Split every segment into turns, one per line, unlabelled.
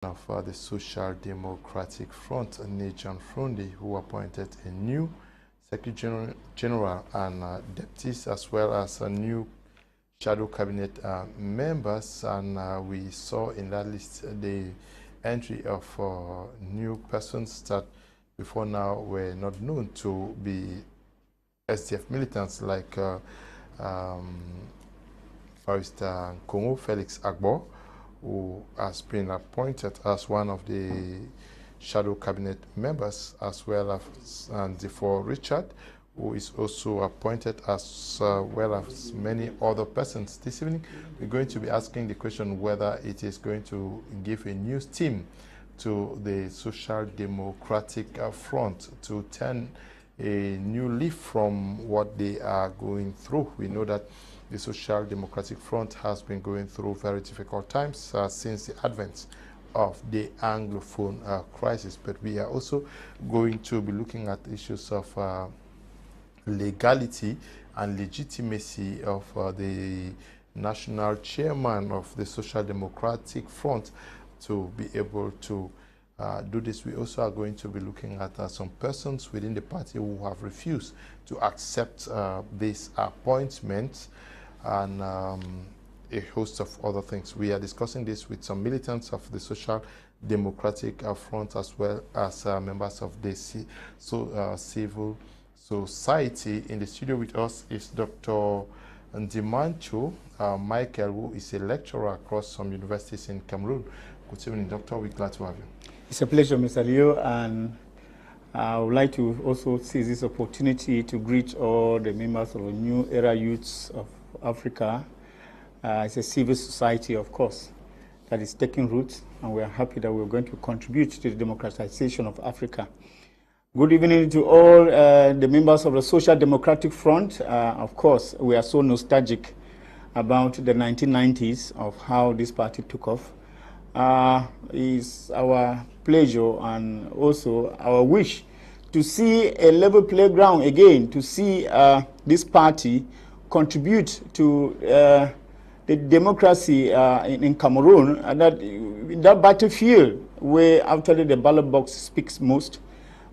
of the Social Democratic Front, Nigel Frundi, who appointed a new Secretary General and deputies, as well as a new shadow cabinet members. And we saw in that list the entry of new persons that before now were not known to be SDF militants, like Barrister Kongo Felix Agbo, who has been appointed as one of the shadow cabinet members, as well as Ndifo Richard, who is also appointed, as well as many other persons. This evening, we're going to be asking the question whether it is going to give a new steam to the Social Democratic Front to turn a new leaf from what they are going through. We know that the Social Democratic Front has been going through very difficult times since the advent of the Anglophone crisis, but we are also going to be looking at issues of legality and legitimacy of the national chairman of the Social Democratic Front to be able to do this. We also are going to be looking at some persons within the party who have refused to accept this appointment, and a host of other things. We are discussing this with some militants of the Social Democratic Front, as well as members of the civil society. In the studio with us is Dr. Ndimancho Michael, who is a lecturer across some universities in Cameroon. Good evening, Doctor. We're glad to have you.
It's a pleasure, Mr. Leo, and I would like to also seize this opportunity to greet all the members of the New Era Youths of Africa. It's a civil society, of course, that is taking root, and we are happy that we're going to contribute to the democratization of Africa. Good evening to all the members of the Social Democratic Front. Of course, we are so nostalgic about the 1990s of how this party took off. It's our pleasure and also our wish to see a level playground again, to see this party contribute to the democracy in Cameroon, and that battlefield where actually the ballot box speaks most,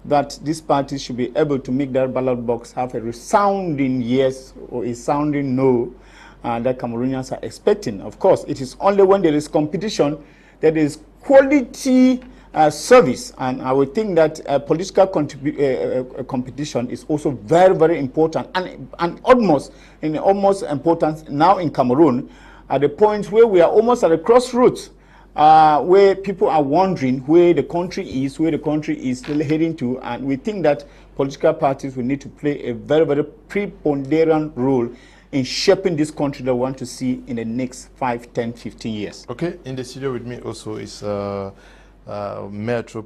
that this party should be able to make that ballot box have a resounding yes or a sounding no that Cameroonians are expecting. Of course, it is only when there is competition that there is quality service, and I would think that political competition is also very, very important, and almost important now in Cameroon, at the point where we are almost at a crossroads, where people are wondering where the country is heading to, and we think that political parties will need to play a very, very preponderant role in shaping this country that we want to see in the next 5, 10, 15 years. Okay,
in the studio with me also is Maître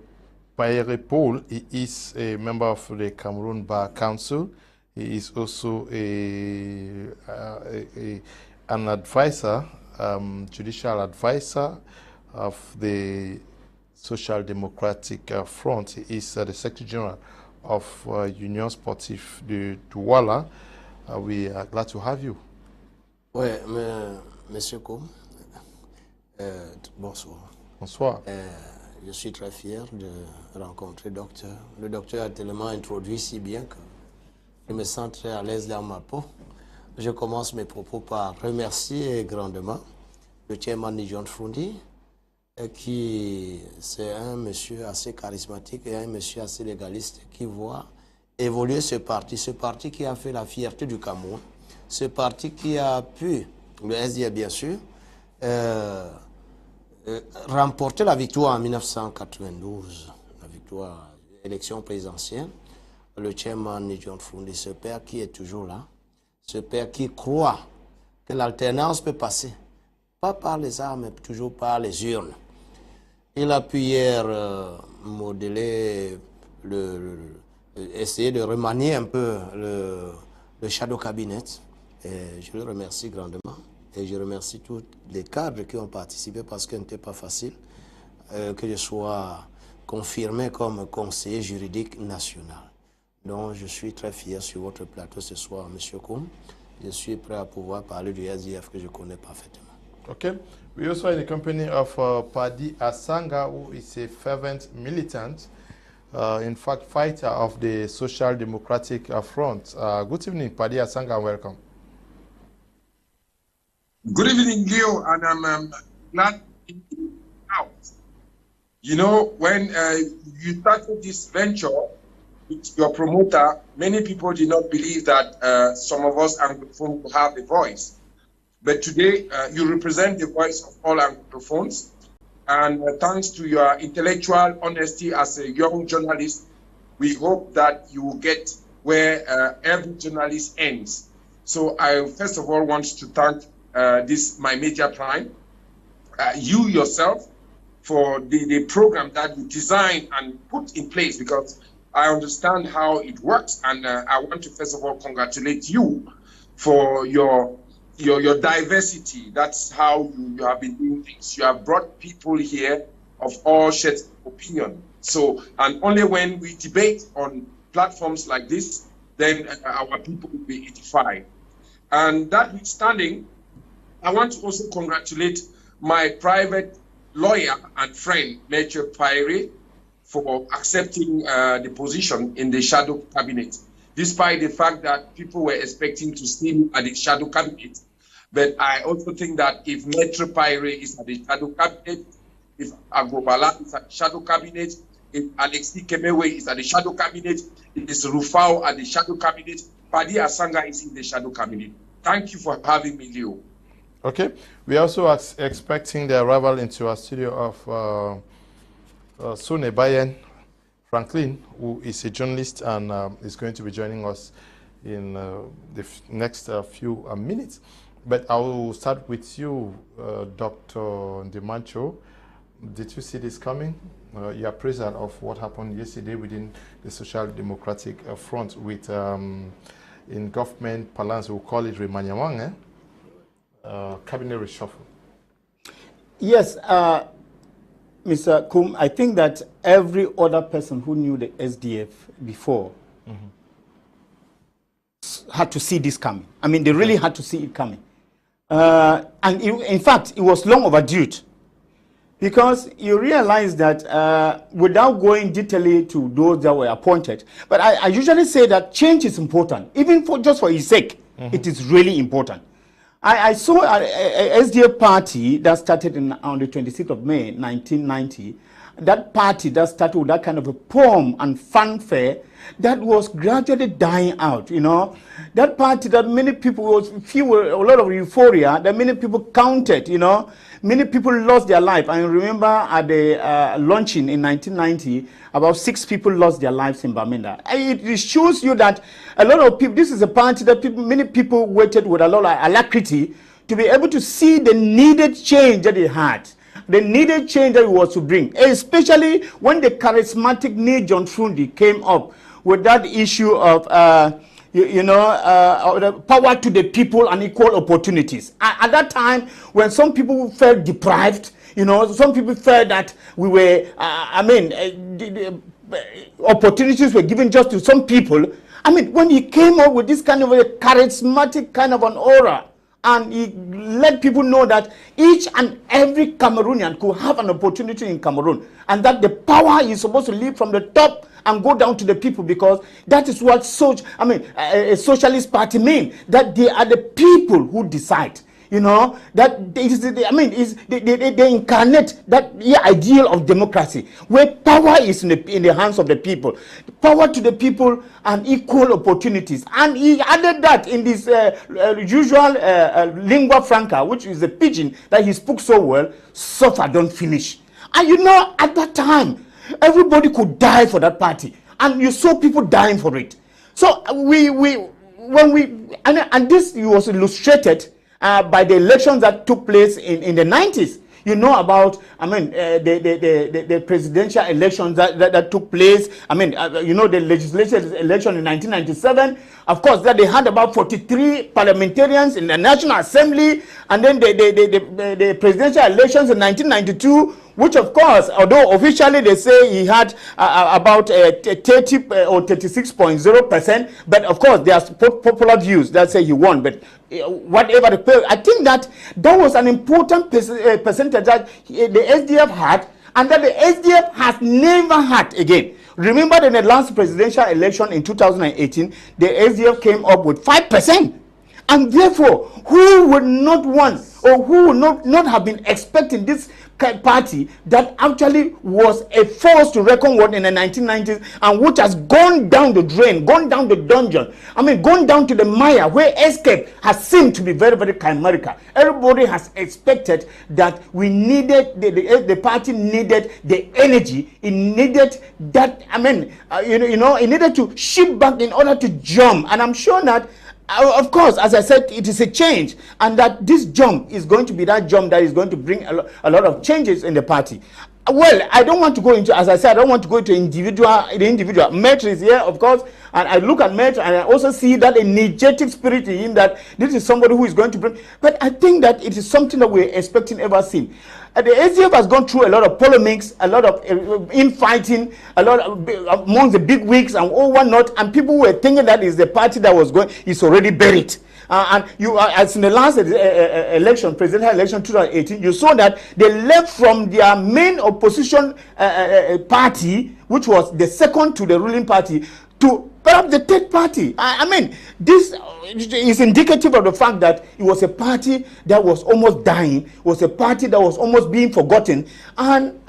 Payere Paul. He is a member of the Cameroon Bar Council. He is also an advisor, judicial advisor of the Social Democratic Front. He is the Secretary General of Union Sportive de Douala. We are glad to have you.
Oui, Monsieur Kum, bonsoir.
Bonsoir.
Je suis très fier de rencontrer le docteur. Le docteur a tellement introduit si bien que je me sens très à l'aise dans ma peau. Je commence mes propos par remercier grandement le chairman Nigel Frundi, qui c'est un monsieur assez charismatique et un monsieur assez légaliste qui voit évoluer ce parti qui a fait la fierté du Cameroun, ce parti qui a pu, le SDF bien sûr, remporter la victoire en 1992, la victoire élection présidentielle. Le chairman Nigel Frundi, ce père qui est toujours là, ce père qui croit que l'alternance peut passer, pas par les armes, mais toujours par les urnes. Il a pu hier modeler, essayer de remanier un peu le shadow cabinet. Et je le remercie grandement. Et je remercie tous les cadres qui ont participé parce que ce n'était pas facile que je sois confirmé comme conseiller juridique national. Donc je suis très fier sur votre plateau ce soir, M. Kum. Je suis prêt à pouvoir parler du SDF que je connais parfaitement.
Okay. We also are in the company of Paddy Asanga, who is a fervent militant, in fact, fighter of the Social Democratic Front. Good evening, Paddy Asanga, and welcome.
Good evening, Leo, and I'm glad to be out. You know, when you started this venture with your promoter, many people did not believe that some of us Anglophones will have a voice. But today, you represent the voice of all Anglophones. And thanks to your intellectual honesty as a young journalist, we hope that you will get where every journalist ends. So I first of all want to thank this, my major client, you yourself, for the program that you designed and put in place, because I understand how it works. And I want to first of all congratulate you for your diversity. That's how you have been doing things. You have brought people here of all shades of opinion. So, and only when we debate on platforms like this, then our people will be edified. And that notwithstanding, I want to also congratulate my private lawyer and friend, Maitre Payere, for accepting the position in the shadow cabinet, despite the fact that people were expecting to see him at the shadow cabinet. But I also think that if Maitre Payere is at the shadow cabinet, if Agobala is at the shadow cabinet, if Alexis Kemewe is at the shadow cabinet, if it's Rufao at the shadow cabinet, Paddy Asanga is in the shadow cabinet. Thank you for having me, Leo.
Okay. We also are expecting the arrival into our studio of Sone Bayen Franklin, who is a journalist and is going to be joining us in the next few minutes. But I will start with you, Dr. Ndimancho. Did you see this coming? You are present of what happened yesterday within the Social Democratic Front with, in government parlance, we'll call it Remanyawang, cabinet reshuffle. Yes,
Mr. Kum, I think that every other person who knew the SDF before had to see this coming. I mean, they really had to see it coming. And in fact, it was long overdue, because you realize that without going detailedly to those that were appointed, but I usually say that change is important, even for just for its sake. It is really important. I saw a SDF party that started on the 26th of May, 1990. That party that started with that kind of a poem and fanfare that was gradually dying out, you know. That party that many people, a lot of euphoria, that many people counted, you know. Many people lost their life. I remember at the launching in 1990, about 6 people lost their lives in Bamenda. It shows you that a lot of people, this is a party that many people waited with a lot of alacrity to be able to see the needed change that it had. The needed change that it was to bring, especially when the charismatic Ni John Fundi came up with that issue of, the power to the people and equal opportunities. At that time, when some people felt deprived, you know, some people felt that we were, the opportunities were given just to some people. I mean, when he came up with this kind of a charismatic kind of an aura, and he let people know that each and every Cameroonian could have an opportunity in Cameroon, and that the power is supposed to lead from the top and go down to the people, because that is what a socialist party means, that they are the people who decide. You know, that they incarnate that ideal of democracy, where power is in the hands of the people, power to the people and equal opportunities. And he added that in this usual lingua franca, which is the pidgin that he spoke so well, suffer, don't finish. And you know, at that time, everybody could die for that party, and you saw people dying for it. So this was illustrated by the elections that took place in the 90s. You know about, the presidential elections that took place. The legislative election in 1997. Of course, that they had about 43 parliamentarians in the National Assembly. And then the presidential elections in 1992, which of course, although officially they say he had about 30 or 36.0%, but of course there are popular views that say he won, but whatever I think that was an important percentage that the SDF had, and that the SDF has never had again. Remember that in the last presidential election in 2018, the SDF came up with 5%. And therefore, who would not want, or who would not have been expecting this party that actually was a force to reckon with in the 1990s, and which has gone down the drain, gone down the dungeon, I mean, gone down to the mire, where escape has seemed to be very, very chimerical. Everybody has expected that we needed, the party needed the energy, it needed that, I mean, it needed to shift back in order to jump. And I'm sure that, of course, as I said, it is a change, and that this jump is going to be that jump that is going to bring a lot of changes in the party. Well, I don't want to go into, as I said, I don't want to go into the individual. Metro is here, of course, and I look at Metro and I also see that energetic spirit in him, that this is somebody who is going to bring, but I think that it is something that we're expecting ever since. The SDF has gone through a lot of polemics, a lot of infighting, a lot of, among the big wigs and all whatnot, and people were thinking that is the party that was going, is already buried. And you, as in the last election, presidential election 2018, you saw that they left from their main opposition party, which was the second to the ruling party, to perhaps the third party. I mean, this is indicative of the fact that it was a party that was almost dying, it was a party that was almost being forgotten, and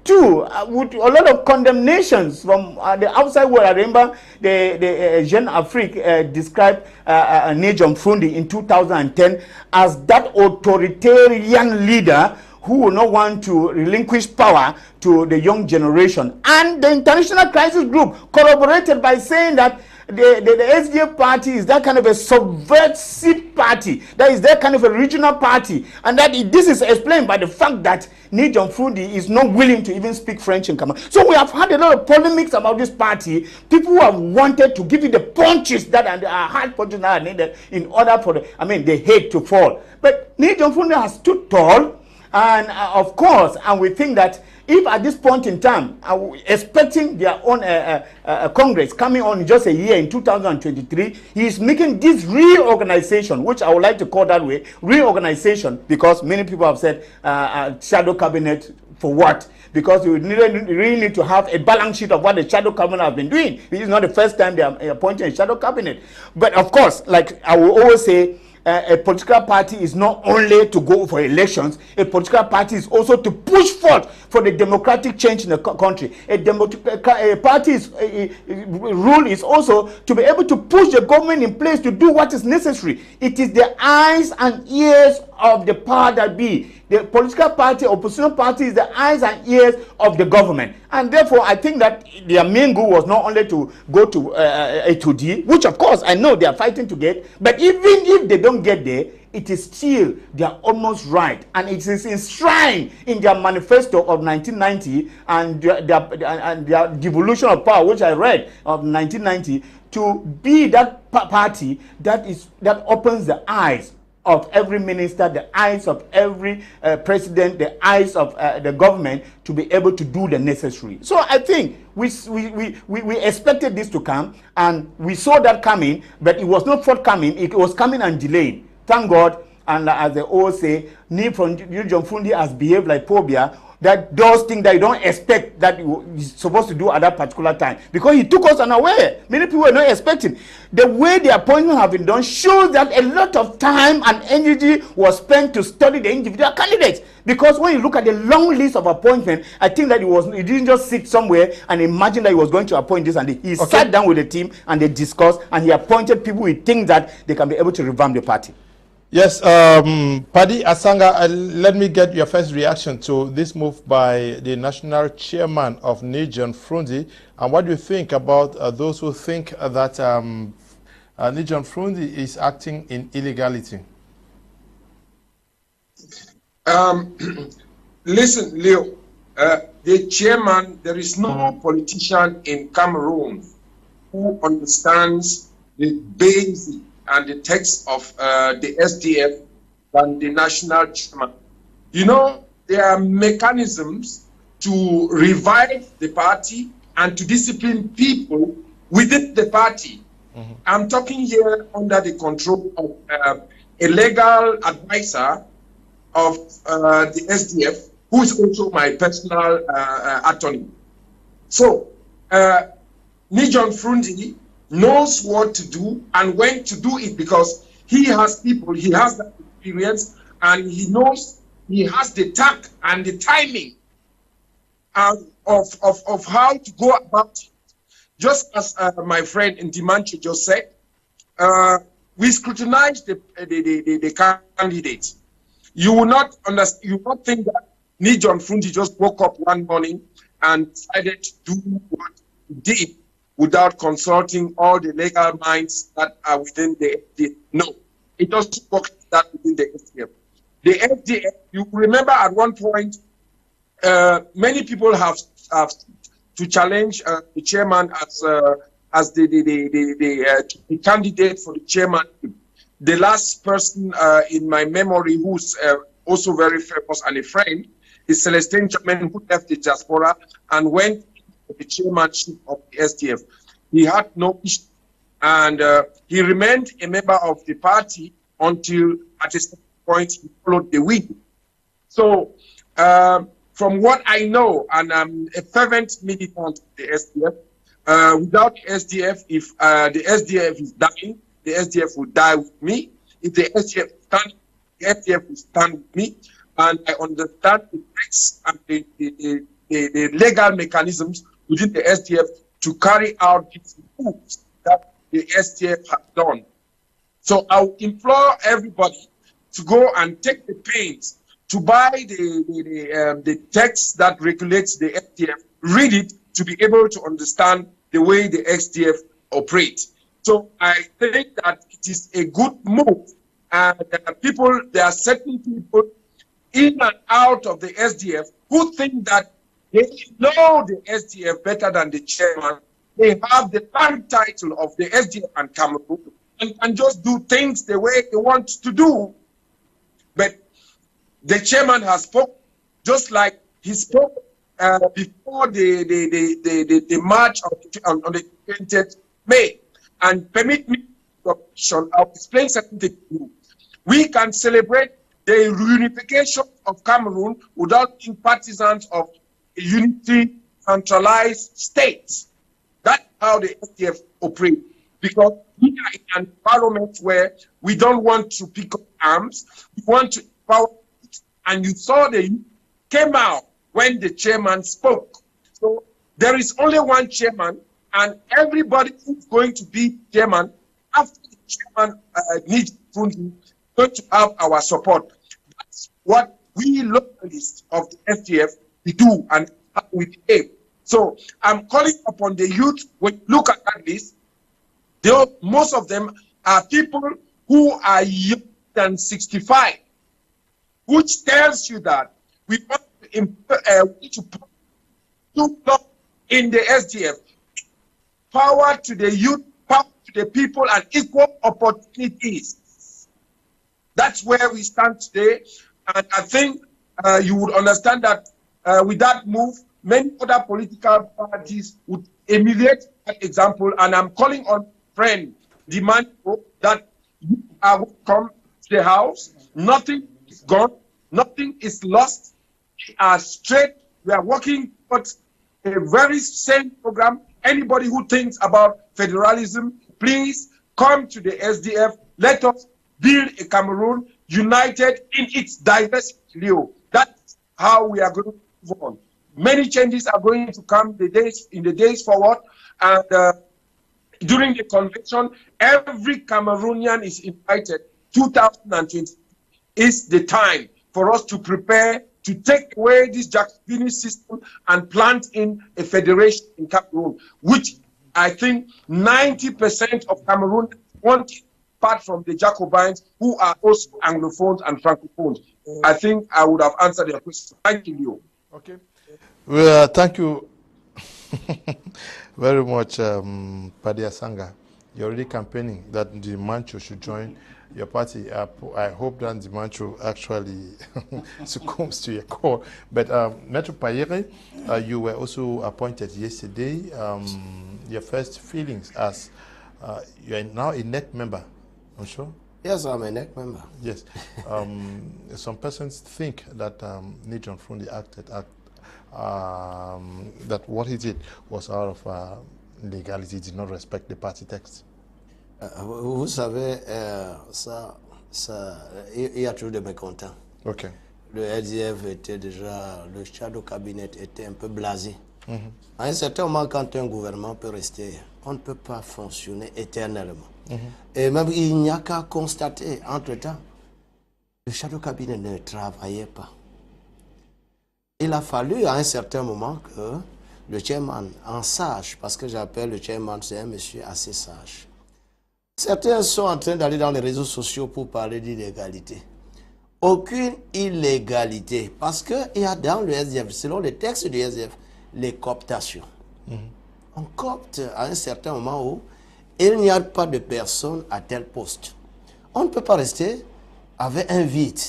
two, with a lot of condemnations from the outside world. I remember the Jeune Afrique described Ndimancho in 2010 as that authoritarian leader who will not want to relinquish power to the young generation. And the International Crisis Group corroborated by saying that the SDF party is that kind of a subversive party, that is that kind of a regional party, and that this is explained by the fact that Ndimancho is not willing to even speak French in Cameroon. So we have had a lot of polemics about this party. People who have wanted to give it the punches that are hard punches that are needed in order for the hate to fall. But Ndimancho has stood tall. And of course, and we think that if at this point in time, expecting their own Congress coming on in just a year in 2023, he is making this reorganization, which I would like to call that way, reorganization, because many people have said shadow cabinet for what? Because you really need to have a balance sheet of what the shadow cabinet has been doing. This is not the first time they are appointing a shadow cabinet. But of course, like I will always say, a political party is not only to go for elections. A political party is also to push forth for the democratic change in the country. A party's role is also to be able to push the government in place to do what is necessary. It is the eyes and ears of the power that be. The political party, opposition party, is the eyes and ears of the government. And therefore, I think that their main goal was not only to go to A2D, which of course I know they are fighting to get, but even if they don't get there, it is still their almost right. And it is enshrined in their manifesto of 1990 and their devolution of power, which I read of 1990, to be that party that opens the eyes of every minister, the eyes of every president, the eyes of the government, to be able to do the necessary. So I think we expected this to come, and we saw that coming, but it was not forthcoming. It was coming and delayed. Thank God, and as they always say, Ndimancho has behaved like phobia, that those things that you don't expect that he's supposed to do at that particular time, because he took us unaware. Many people were not expecting. The way the appointment have been done shows that a lot of time and energy was spent to study the individual candidates. Because when you look at the long list of appointments, I think that he didn't just sit somewhere and imagine that he was going to appoint this, and he sat down with the team and they discussed, and he appointed people who think that they can be able to revamp the party.
Yes, Paddy, Asanga, let me get your first reaction to this move by the national chairman of Ndimancho, and what do you think about those who think that Ndimancho is acting in illegality?
Listen, Leo, the chairman, there is no politician in Cameroon who understands the basic and the text of the SDF than the national chairman. You know, there are mechanisms to revive the party and to discipline people within the party. I'm talking here under the control of a legal advisor of the SDF, who is also my personal attorney. So, Nijon Frundi knows what to do and when to do it, because he has people, he has that experience, and he knows, he has the tact and the timing of how to go about it. Just as my friend Ndimancho just said, we scrutinize the candidates. You will not understand, you will not think that Nijon Frundi just woke up one morning and decided to do what he did without consulting all the legal minds that are within the SDF. No, it doesn't work that within the SDF. The SDF, you remember at one point, many people have to challenge the chairman as the candidate for the chairman. The last person in my memory who's also very famous and a friend is Celestine Chairman, who left the diaspora and went to the chairmanship of the SDF. He had no issue, and he remained a member of the party until at a certain point he followed the wind. So, from what I know, and I'm a fervent militant of the SDF, without the SDF, if the SDF is dying, the SDF will die with me. If the SDF stand, the SDF will stand with me. And I understand the rights and the legal mechanisms within the SDF to carry out these moves that the SDF has done. So I will implore everybody to go and take the pains to buy the text that regulates the SDF, read it to be able to understand the way the SDF operates. So I think that it is a good move, and there are certain people in and out of the SDF who think that they know the SDF better than the chairman. They have the land title of the SDF and Cameroon and can just do things the way they want to do. But the chairman has spoken, just like he spoke before the march on the 20th May. And permit me to I'll explain something to you. We can celebrate the reunification of Cameroon without being partisans of a unity centralized states. That's how the SDF operates. Because we are in an environment where we don't want to pick up arms, we want to empower it. And you saw the youth came out when the chairman spoke. So there is only one chairman, and everybody who's going to be chairman after the chairman needs funding going to have our support. That's what we localists of the SDF we do and how we behave. So I'm calling upon the youth. When you look at that list, most of them are people who are younger than 65, which tells you that we want to put in the SDF. Power to the youth, power to the people, and equal opportunities. That's where we stand today. And I think you would understand that with that move, many other political parties would emulate that example. And I'm calling on friend Ndimancho that you are welcome to the house. Nothing is gone. Nothing is lost. We are straight. We are working towards a very sane program. Anybody who thinks about federalism, please come to the SDF. Let us build a Cameroon united in its diversity. That's how we are going to move on. Many changes are going to come in the days forward. And during the convention, every Cameroonian is invited. 2020 is the time for us to prepare to take away this Jacobin system and plant in a federation in Cameroon, which I think 90% of Cameroon want, apart from the Jacobins, who are also Anglophones and Francophones. I think I would have answered your question. Thank you, Leo.
Okay. Well, thank you very much, Paddy Asanga. You're already campaigning that Ndimancho should join your party. I hope that Ndimancho actually succumbs to your call. But Metro Payere, you were also appointed yesterday. Your first feelings as you are now a NEC member, I'm sure?
Yes, I'm a NEC member.
Yes. Some persons think that Nijon Fundi acted that what he did was out of legality, did not respect the party text.
Vous savez, il y a toujours des mécontents.
Ok.
Le SDF était déjà, le shadow cabinet était un peu blasé. À un certain moment, quand un gouvernement peut rester, on ne peut pas fonctionner éternellement. Et même, il n'y a qu'à constater, entre-temps, le shadow cabinet ne travaillait pas. Il a fallu à un certain moment que le chairman, en sage, parce que j'appelle le chairman, c'est un monsieur assez sage. Certains sont en train d'aller dans les réseaux sociaux pour parler d'illégalité. Aucune illégalité, parce qu'il y a dans le SDF, selon les textes du SDF, les cooptations. On coopte à un certain moment où il n'y a pas de personne à tel poste. On ne peut pas rester avec un vide.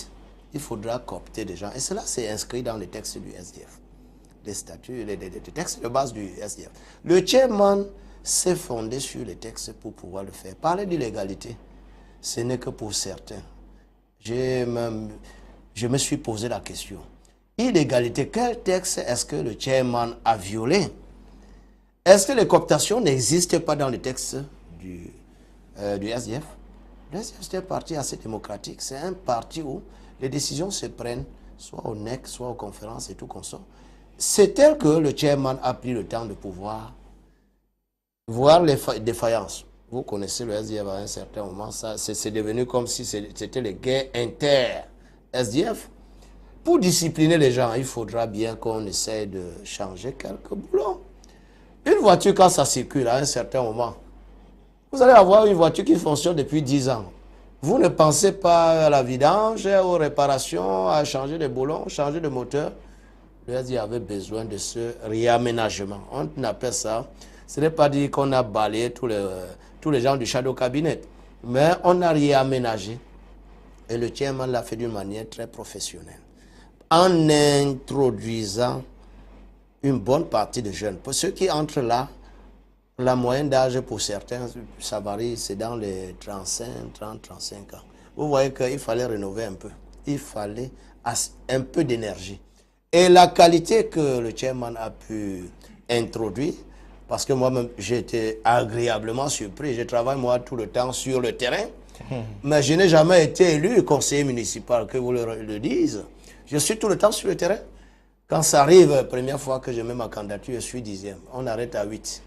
Il faudra coopter des gens. Et cela, c'est inscrit dans les textes du SDF. Les statuts, les textes de base du SDF. Le chairman s'est fondé sur les textes pour pouvoir le faire. Parler d'illégalité, ce n'est que pour certains. Je me suis posé la question. Illégalité, quel texte est-ce que le chairman a violé? Est-ce que les cooptations n'existent pas dans les textes du SDF? Le SDF, c'est un parti assez démocratique. C'est un parti où les décisions se prennent soit au NEC, soit aux conférences et tout comme ça. C'est tel que le chairman a pris le temps de pouvoir voir les défaillances. Vous connaissez le SDF à un certain moment, c'est devenu comme si c'était les guerres inter-SDF. Pour discipliner les gens, il faudra bien qu'on essaye de changer quelques boulons. Une voiture, quand ça circule à un certain moment, vous allez avoir une voiture qui fonctionne depuis 10 ans. Vous ne pensez pas à la vidange, aux réparations, à changer de boulons, changer de moteur. Le SDF avait besoin de ce réaménagement. On appelle ça, ce n'est pas dire qu'on a balayé tous les gens du shadow cabinet, mais on a réaménagé. Et le chairman l'a fait d'une manière très professionnelle. En introduisant une bonne partie de jeunes. Pour ceux qui entrent là, la moyenne d'âge pour certains, ça varie, c'est dans les 35 ans. Vous voyez qu'il fallait rénover un peu. Il fallait un peu d'énergie. Et la qualité que le chairman a pu introduire, parce que moi-même, j'ai été agréablement surpris. Je travaille, moi, tout le temps sur le terrain. Mais je n'ai jamais été élu conseiller municipal, que vous le dise. Je suis tout le temps sur le terrain. Quand ça arrive, première fois que je mets ma candidature, je suis 10e. On arrête à 8.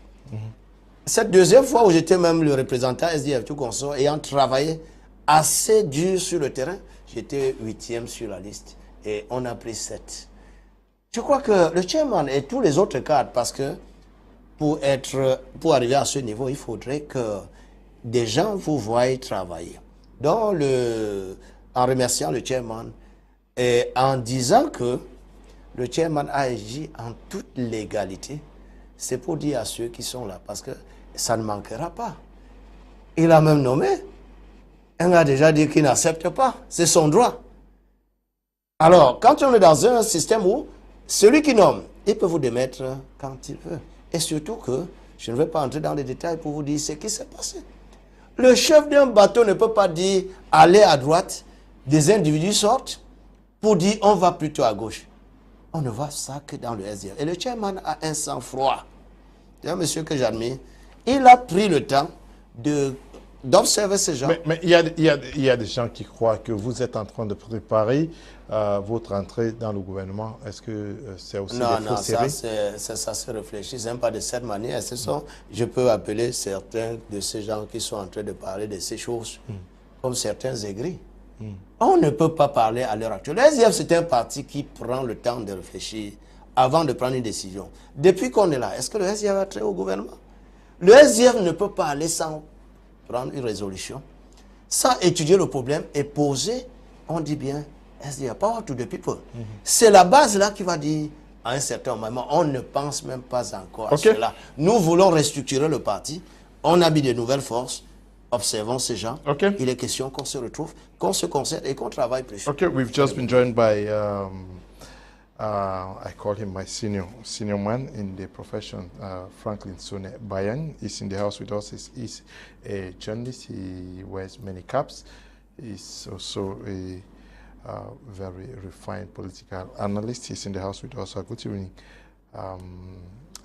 Cette deuxième fois où j'étais même le représentant SDF tout consort, ayant travaillé assez dur sur le terrain, j'étais 8e sur la liste. Et on a pris 7. Je crois que le chairman et tous les autres cadres, parce que pour arriver à ce niveau, il faudrait que des gens vous voient travailler. Donc, en remerciant le chairman et en disant que le chairman a agi en toute légalité, c'est pour dire à ceux qui sont là, parce que ça ne manquera pas. Il a même nommé. On a déjà dit qu'il n'accepte pas. C'est son droit. Alors, quand on est dans un système où celui qui nomme, il peut vous démettre quand il veut. Et surtout que, je ne vais pas entrer dans les détails pour vous dire ce qui s'est passé. Le chef d'un bateau ne peut pas dire allez à droite, des individus sortent pour dire on va plutôt à gauche. On ne voit ça que dans le SDF. Et le chairman a un sang-froid. C'est un monsieur que j'admire. Il a pris le temps d'observer ces gens.
Mais il y a des gens qui croient que vous êtes en train de préparer votre entrée dans le gouvernement. Est-ce que c'est aussi des faux séries?
Ça se réfléchit. Ce n'est pas de cette manière. Je peux appeler certains de ces gens qui sont en train de parler de ces choses comme certains aigris. On ne peut pas parler à l'heure actuelle. Le SDF, c'est un parti qui prend le temps de réfléchir avant de prendre une décision. Depuis qu'on est là, est-ce que le SDF va entrer au gouvernement? Le SDF ne peut pas aller sans prendre une résolution, sans étudier le problème et poser, on dit bien, SDF, power to the people. C'est la base là qui va dire, à un certain moment, on ne pense même pas encore à cela. Nous voulons restructurer le parti, on a mis de nouvelles forces, Observons ces gens.
Okay.
Il est question qu'on se retrouve, qu'on se concerte et qu'on travaille plus.
Okay, we've just been joined by, I call him my senior man in the profession, Franklin Sone Bayen. He's in the house with us. He's a journalist. He wears many caps. He's also a very refined political analyst. He's in the house with us. Good evening,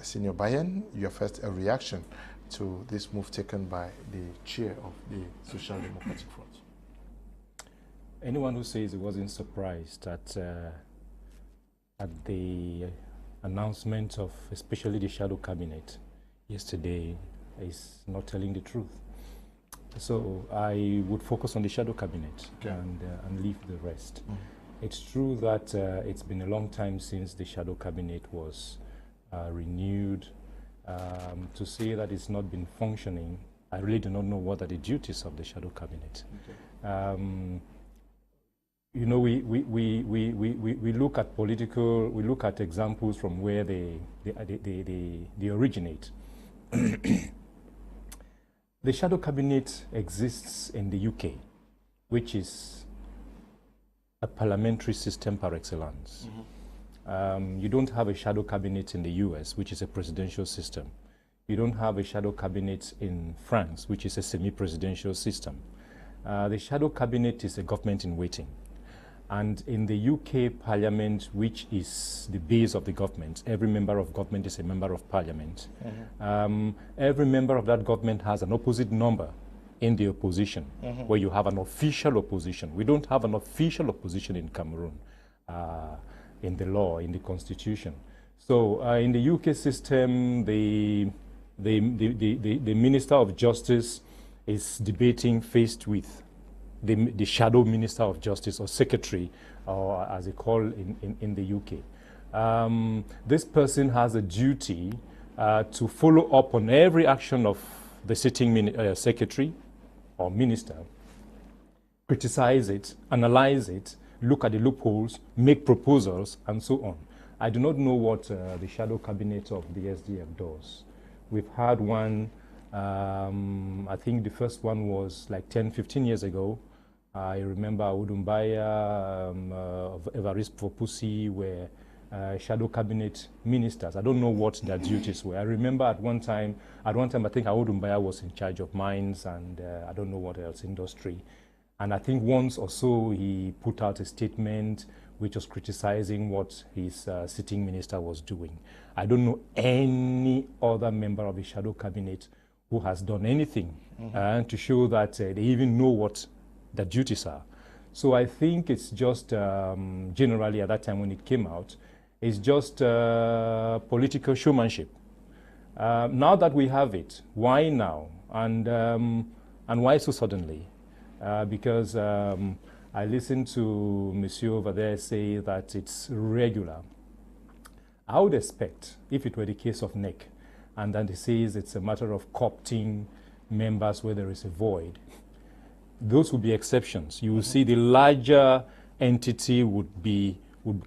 Senior Bayen. Your first reaction to this move taken by the chair of the Social Democratic Front?
Anyone who says he wasn't surprised at the announcement of especially the shadow cabinet yesterday is not telling the truth. So I would focus on the shadow cabinet, okay, and leave the rest. It's true that it's been a long time since the shadow cabinet was renewed. To say that it's not been functioning, I really do not know what are the duties of the shadow cabinet. Okay. You know, we look at we look at examples from where they originate. The shadow cabinet exists in the UK, which is a parliamentary system par excellence. You don't have a shadow cabinet in the US, which is a presidential system. You don't have a shadow cabinet in France, which is a semi-presidential system. The shadow cabinet is a government in waiting. And in the UK Parliament, which is the base of the government, every member of government is a member of Parliament. Every member of that government has an opposite number in the opposition, where you have an official opposition. We don't have an official opposition in Cameroon. In the law, in the constitution. So in the UK system, the Minister of Justice is debating faced with the shadow Minister of Justice or Secretary, or as they call in the UK. This person has a duty to follow up on every action of the sitting Secretary or Minister, criticize it, analyze it, look at the loopholes, make proposals, and so on. I do not know what the shadow cabinet of the SDF does. We've had one, I think the first one was like 10, 15 years ago. I remember Udumbaya, Evariste Fopusi were shadow cabinet ministers. I don't know what their duties were. I remember at one time I think Udumbaya was in charge of mines and I don't know what else, industry. And I think once or so he put out a statement which was criticizing what his sitting minister was doing. I don't know any other member of the shadow cabinet who has done anything to show that they even know what their duties are. So I think it's just generally at that time when it came out, it's just political showmanship. Now that we have it, why now? And why so suddenly? Because I listened to Monsieur over there say that it's regular. I would expect, if it were the case of NEC, and then he says it's a matter of co-opting members where there is a void, those would be exceptions. You will see the larger entity would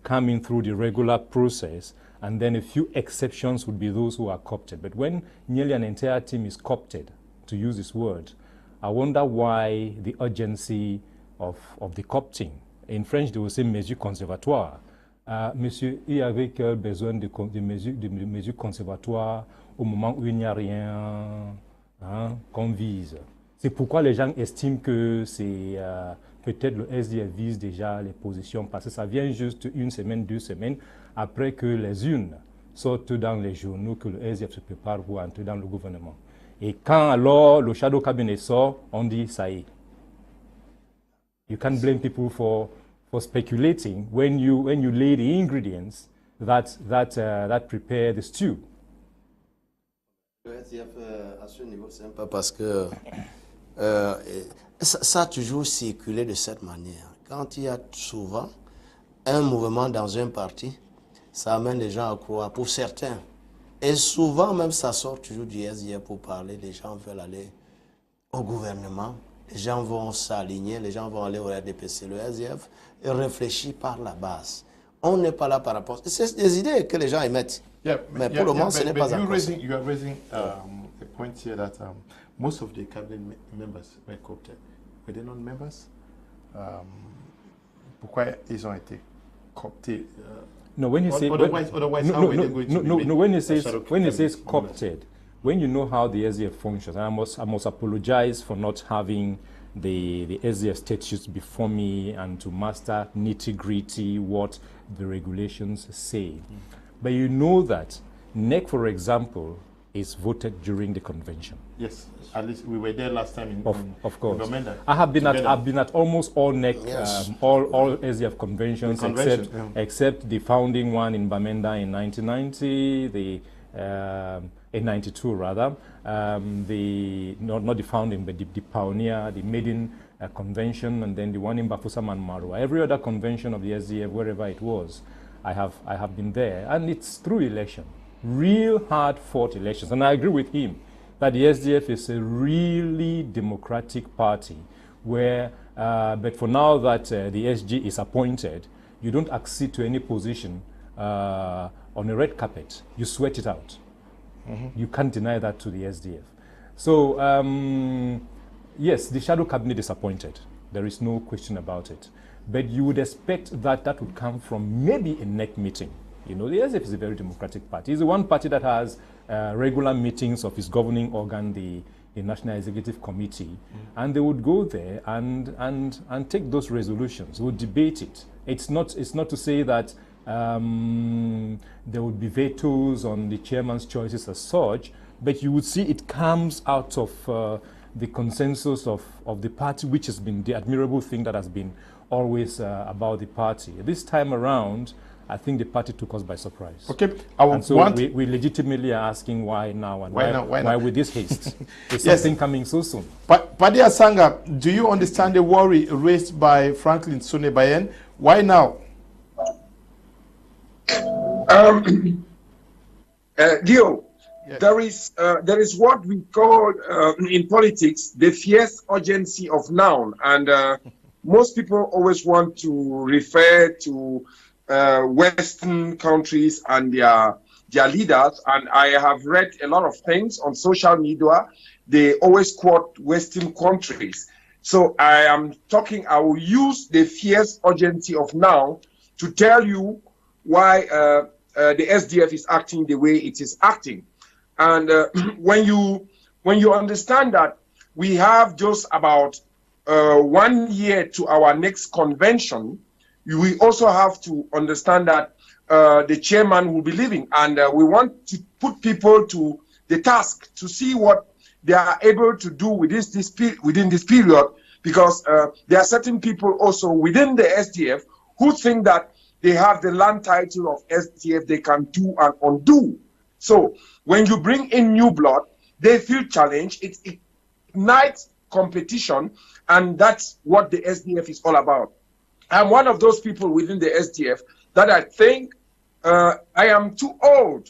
come in through the regular process, and then a few exceptions would be those who are co-opted. But when nearly an entire team is co-opted, to use this word, I wonder why the urgency of the co-opting. In French, they will say mesures conservatoires. Monsieur, il y avait besoin de mesures conservatoires au moment où il n'y a rien qu'on vise. C'est pourquoi les gens estiment que c'est peut-être le SDF vise déjà les positions, parce que ça vient juste une semaine, 2 semaines après que les unes sortent dans les journaux, que le SDF se prépare pour entrer dans le gouvernement. Et quand alors le shadow cabinet sort, on dit ça y est. You can't blame people for speculating when you lay the ingredients that prepare the stew.
Le SDF à ce niveau, c'est un peu parce que ça a toujours circulé de cette manière. Quand il y a souvent un mouvement dans un parti, ça amène les gens à croire, pour certains. Et souvent même ça sort toujours du SDF pour parler, les gens veulent aller au gouvernement, les gens vont s'aligner, les gens vont aller au RDPC. Le SDF réfléchit par la base. On n'est pas là par rapport... C'est des idées que les gens émettent.
Yeah,
mais pour le moment, ce n'est pas encore.
You are raising a point here that most of the cabinet members were co-opted. Were they not members? Pourquoi ils ont été cooptés?
No, when you say
otherwise, how were they going to be
when you say coopted, when you know how the SDF functions, and I must apologize for not having the SDF statutes before me and to master nitty-gritty what the regulations say. But you know that NEC, for example, is voted during the convention.
Yes, at least we were there last time
of course.
In Bamenda,
I've been at almost all NEC,
yes.
all SDF conventions except the founding one in Bamenda in 1990, in 92 rather, not the founding but the pioneer, the maiden convention, and then the one in Bafoussam and Marua. Every other convention of the SDF, wherever it was, I have been there, and it's through election. Real hard-fought elections, and I agree with him that the SDF is a really democratic party where, but for now that the SG is appointed, you don't accede to any position on a red carpet. You sweat it out. You can't deny that to the SDF. So, yes, the shadow cabinet is appointed. There is no question about it. But you would expect that that would come from maybe a NEC meeting. You know, the SDF is a very democratic party. It's the one party that has regular meetings of its governing organ, the National Executive Committee, and they would go there and take those resolutions, would debate it. It's not to say that there would be vetoes on the chairman's choices as such, but you would see it comes out of the consensus of the party, which has been the admirable thing that has been always about the party. This time around, I think the party took us by surprise. Okay, we legitimately are asking why now and why with this haste? Is something coming so soon?
Paddy Asanga, do you understand the worry raised by Franklin Sone Bayen? Why now?
Dio, yes. There is what we call in politics the fierce urgency of now, and most people always want to refer to Western countries and their leaders, and I have read a lot of things on social media. They always quote Western countries. So I will use the fierce urgency of now to tell you why the SDF is acting the way it is acting. And when you understand that we have just about 1 year to our next convention, we also have to understand that the chairman will be leaving, and we want to put people to the task to see what they are able to do within this period, because there are certain people also within the SDF who think that they have the land title of SDF, they can do and undo. So when you bring in new blood, they feel challenged. It ignites competition, and that's what the SDF is all about. I'm one of those people within the SDF that I think I am too old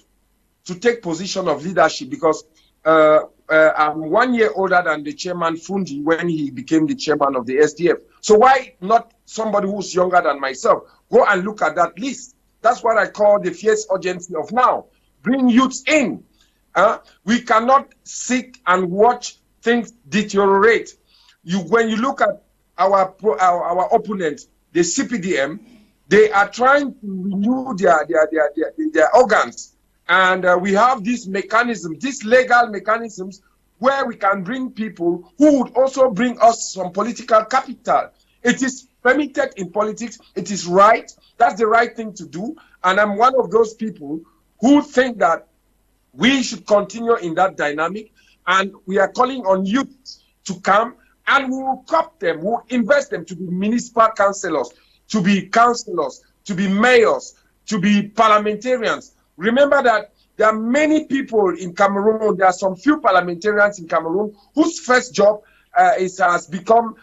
to take position of leadership, because I'm 1 year older than the chairman Fundi when he became the chairman of the SDF. So why not somebody who's younger than myself? Go and look at that list. That's what I call the fierce urgency of now. Bring youths in. We cannot sit and watch things deteriorate. When you look at our opponents, the CPDM, they are trying to renew their organs. And we have this mechanism, these legal mechanisms, where we can bring people who would also bring us some political capital. It is permitted in politics. It is right. That's the right thing to do. And I'm one of those people who think that we should continue in that dynamic. And we are calling on youth to come, and we will cop them, we will invest them to be municipal councillors, to be mayors, to be parliamentarians. Remember that there are many people in Cameroon, there are some few parliamentarians in Cameroon whose first job has become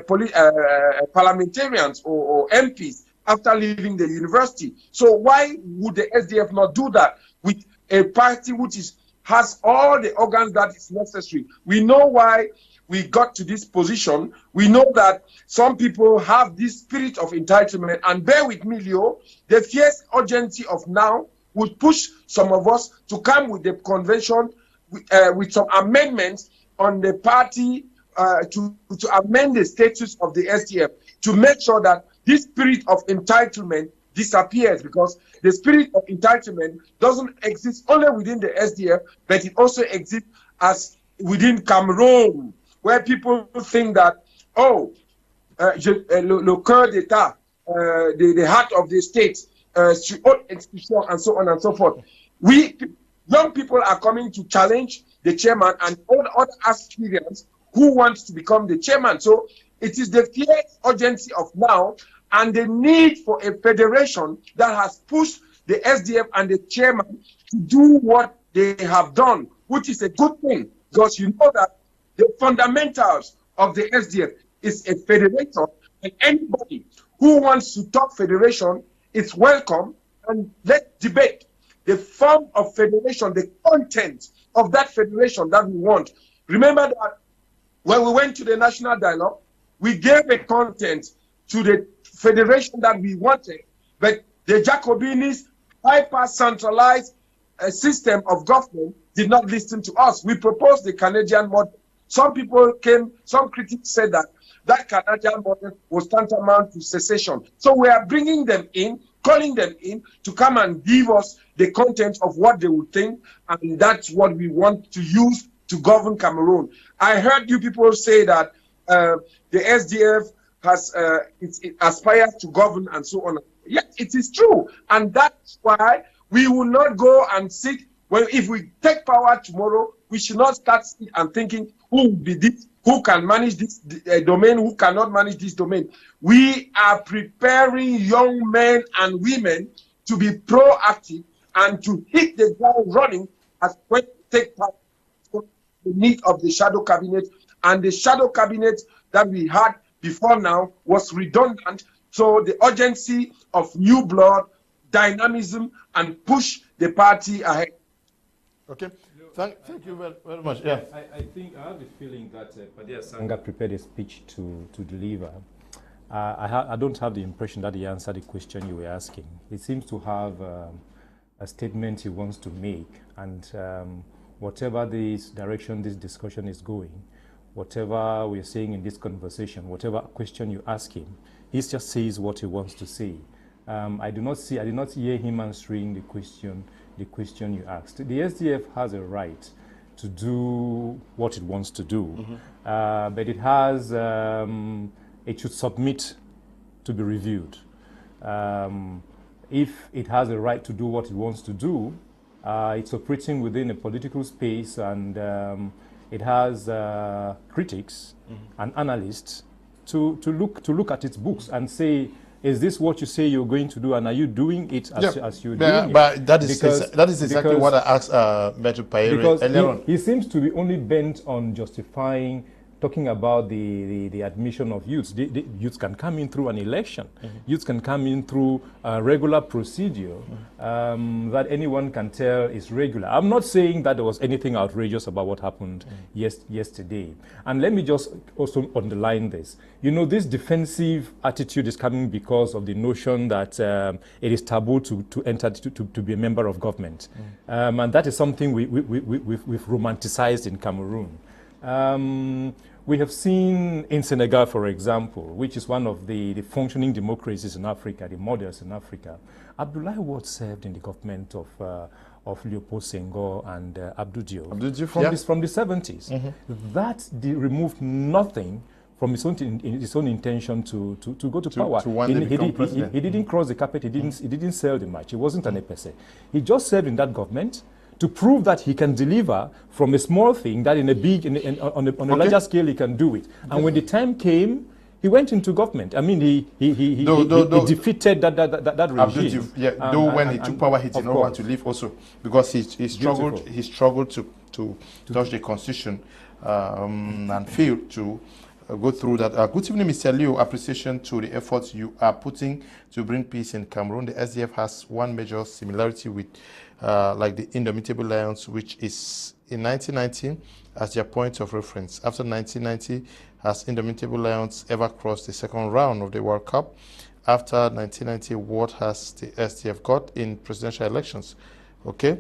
parliamentarians or MPs after leaving the university. So why would the SDF not do that with a party which has all the organs that is necessary? We know why we got to this position. We know that some people have this spirit of entitlement, and bear with me, Leo, the fierce urgency of now would push some of us to come with the convention with some amendments on the party to amend the status of the SDF to make sure that this spirit of entitlement disappears, because the spirit of entitlement doesn't exist only within the SDF, but it also exists as within Cameroon, where people think that, oh, le cœur d'État, the heart of the state, institution, and so on and so forth. Young people are coming to challenge the chairman and all other aspirants who wants to become the chairman. So it is the clear urgency of now and the need for a federation that has pushed the SDF and the chairman to do what they have done, which is a good thing, because you know that the fundamentals of the SDF is a federation, and anybody who wants to talk federation is welcome, and let's debate the form of federation, the content of that federation that we want. Remember that when we went to the national dialogue, we gave a content to the federation that we wanted, but the Jacobinist hyper-centralized system of government did not listen to us. We proposed the Canadian model. Some people came, some critics said that that Canadian model was tantamount to secession. So we are bringing them in, calling them in to come and give us the content of what they would think, and that's what we want to use to govern Cameroon. I heard you people say that the SDF has it aspires to govern and so on. Yes, it is true, and that's why we will not go and sit. Well, if we take power tomorrow, we should not start sitting and thinking who will be this, who can manage this domain, who cannot manage this domain. We are preparing young men and women to be proactive and to hit the ground running as when we take part in the need of the shadow cabinet. And the shadow cabinet that we had before now was redundant. So the urgency of new blood, dynamism, and push the party ahead.
Okay. Thank you very much. Yeah.
I think I have a feeling that Paddy Asanga prepared a speech to deliver. I don't have the impression that he answered the question you were asking. He seems to have a statement he wants to make, and whatever this direction this discussion is going, whatever we're saying in this conversation, whatever question you ask him, he just says what he wants to say. I did not hear him answering the question you asked. The SDF has a right to do what it wants to do, but it has, it should submit to be reviewed. If it has a right to do what it wants to do, it's operating within a political space, and it has critics and analysts to look at its books and say, is this what you say you're going to do, and are you doing it as you're doing it?
But that is exactly what I asked Mr. Payere earlier on.
He seems to be only bent on justifying, talking about the admission of youths. The youths can come in through an election. Youths can come in through a regular procedure that anyone can tell is regular. I'm not saying that there was anything outrageous about what happened yesterday. And let me just also underline this. You know, this defensive attitude is coming because of the notion that it is taboo to enter to be a member of government. And that is something we've romanticized in Cameroon. We have seen in Senegal, for example, which is one of the functioning democracies in Africa, the models in Africa. Abdoulaye Wade served in the government of Leopold Senghor and Abdou Diop from the 70s. That removed nothing from his own intention to go to power. He didn't cross the carpet. He didn't sell the match. He wasn't an EPC. He just served in that government to prove that he can deliver from a small thing that on a larger scale he can do it. And when the time came, he went into government. I mean, he defeated that regime.
Though when he took power, he did not want to leave also, because he struggled to touch the constitution and failed to go through that. Good evening, Mr. Leo. Appreciation to the efforts you are putting to bring peace in Cameroon. The SDF has one major similarity with like the Indomitable Lions, which is in 1990 as their point of reference. After 1990, has Indomitable Lions ever crossed the second round of the World Cup? After 1990, what has the SDF got in presidential elections? Okay.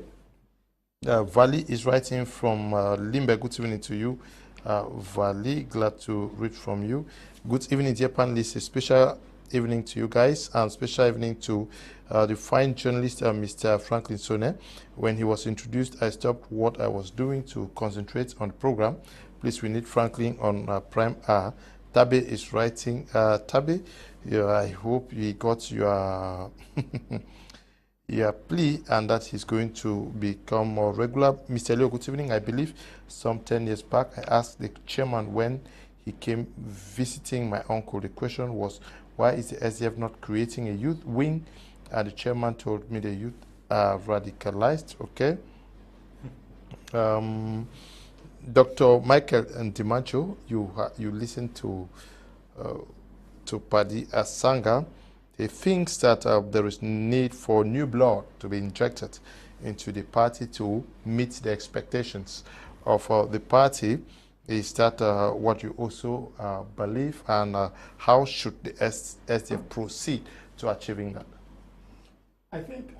Vali is writing from Limbe. Good evening to you. Vali, glad to read from you. Good evening, dear panelists. A special evening to you guys, and special evening to the fine journalist, Mr. Franklin Sone. When he was introduced, I stopped what I was doing to concentrate on the program. Please, we need Franklin on Prime R. Tabe is writing. Tabe, yeah, I hope you got your your plea and that he's going to become more regular. Mr. Leo, good evening. I believe some 10 years back, I asked the chairman when he came visiting my uncle. The question was, why is the SDF not creating a youth wing? And the chairman told me the youth are radicalized. Okay. Dr. Michael Ndimancho, you listen to Paddy Asanga. He thinks that there is need for new blood to be injected into the party to meet the expectations of the party. Is that what you also believe, and how should the SDF proceed to achieving that?
I think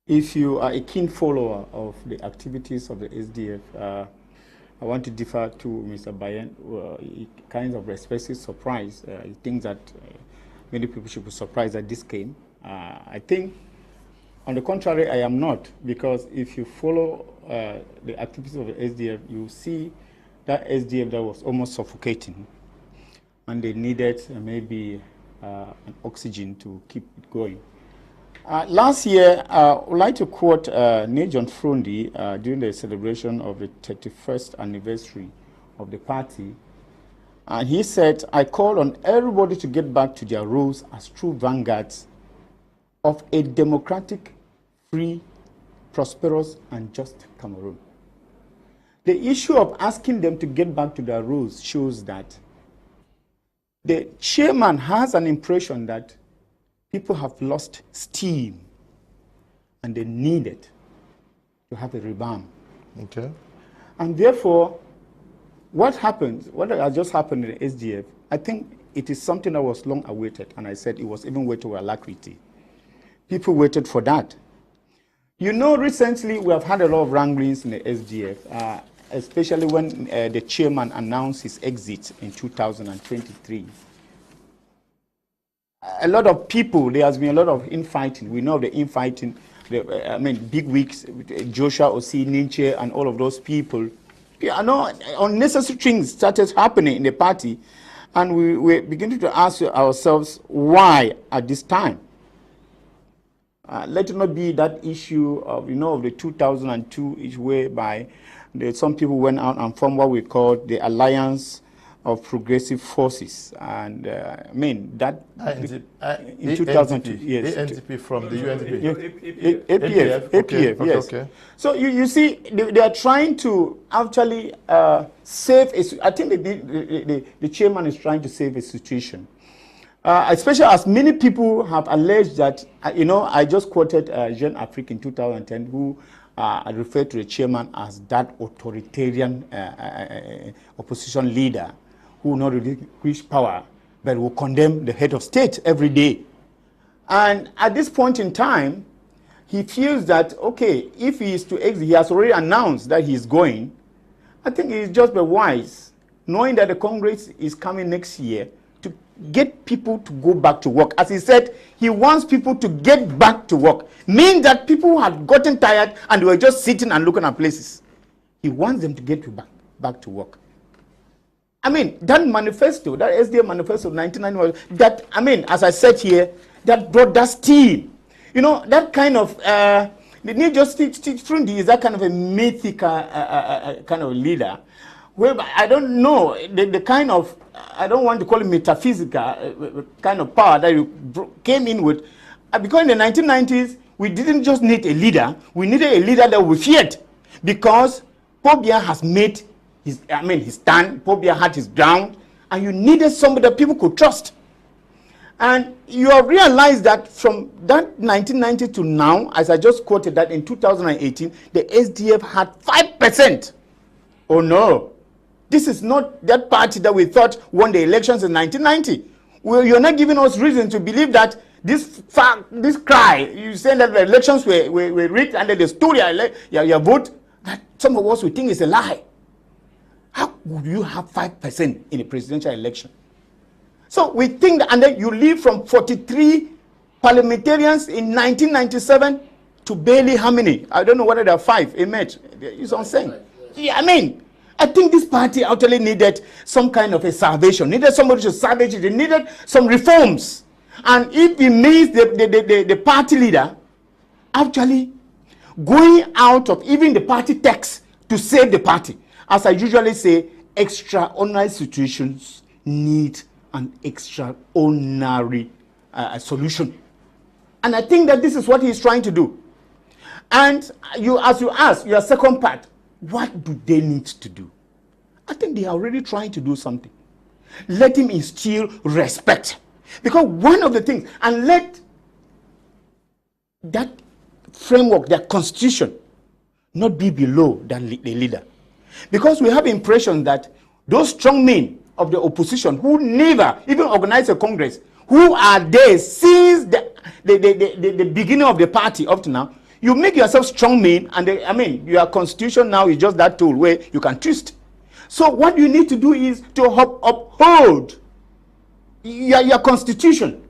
if you are a keen follower of the activities of the SDF, I want to defer to Mr. Bayen. He kind of expresses surprise. He thinks that many people should be surprised that this came. I think, on the contrary, I am not, because if you follow the activities of the SDF, you see that SDF that was almost suffocating, and they needed maybe an oxygen to keep it going. Last year, I would like to quote Nejon Frondi during the celebration of the 31st anniversary of the party. And he said, I call on everybody to get back to their roles as true vanguards of a democratic, free, prosperous, and just Cameroon. The issue of asking them to get back to their roles shows that the chairman has an impression that people have lost steam and they needed to have a rebound.
Okay. And
therefore, what has just happened in the SDF, I think it is something that was long awaited, and I said it was even waited with alacrity. People waited for that. You know, recently we have had a lot of wranglings in the SDF, especially when the chairman announced his exit in 2023. A lot of people, there has been a lot of infighting. We know the infighting, big wigs, Joshua Osi, Ninche, and all of those people. I know unnecessary things started happening in the party, and we're beginning to ask ourselves why at this time. Let it not be that issue of, of the 2002 issue whereby some people went out and formed what we call the Alliance of Progressive Forces, and that in 2002, yes,
ANDP from the UNDP,
APF, yes. Okay. So you see, they are trying to actually save. I think the chairman is trying to save a situation, especially as many people have alleged that. I just quoted Jean Afrique in 2010, who referred to the chairman as that authoritarian opposition leader who will not relinquish power, but will condemn the head of state every day. And at this point in time, he feels that, okay, if he is to exit, he has already announced that he is going. I think it is just be wise, knowing that the Congress is coming next year, to get people to go back to work. As he said, he wants people to get back to work, meaning that people had gotten tired and they were just sitting and looking at places. He wants them to get back to work. That manifesto, that SDF manifesto of 1991, that, as I said here, that brought that steam. That kind of, the new Justice Frundi is that kind of a mythical kind of leader, whereby I don't know, the kind of, I don't want to call it metaphysical kind of power that you came in with. Because in the 1990s, we didn't just need a leader, we needed a leader that we feared. Because Pobia has made his stand, Pobia had his ground, and you needed somebody that people could trust. And you have realized that from that 1990 to now, as I just quoted that in 2018, the SDF had 5%. Oh no, this is not that party that we thought won the elections in 1990. Well, you're not giving us reason to believe that this cry, you say that the elections were rigged and the story your vote, that some of us would think is a lie. How would you have 5% in a presidential election? So we think that, and then you leave from 43 parliamentarians in 1997 to barely how many? I don't know whether there are 5 emerged. You know what I'm saying? Yeah, I mean, I think this party actually needed some kind of a salvation, needed somebody to salvage it, they needed some reforms. And if it means the party leader actually going out of even the party text to save the party, as I usually say, extraordinary situations need an extraordinary solution. And I think that this is what he's trying to do. And as you ask, your second part, what do they need to do? I think they are already trying to do something. Let him instill respect. Because one of the things, and let that framework, that constitution, not be below the leader. Because we have impression that those strong men of the opposition who never even organized a congress, who are there since the beginning of the party up to now, you make yourself strong men, and I mean, your constitution now is just that tool where you can twist. So what you need to do is to uphold your constitution.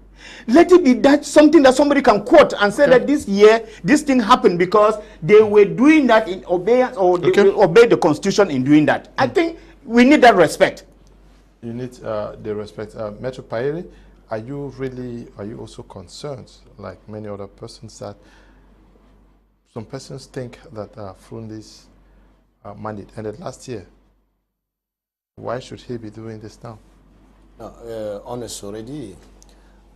Let it be that something that somebody can quote and say that this year this thing happened because they were doing that in obeyance, or they obeyed the constitution in doing that. I think we need that respect.
You need the respect. Metro Payere, are you also concerned, like many other persons, that some persons think that Frundi's mandate ended last year? Why should he be doing this now?
Non, on est already.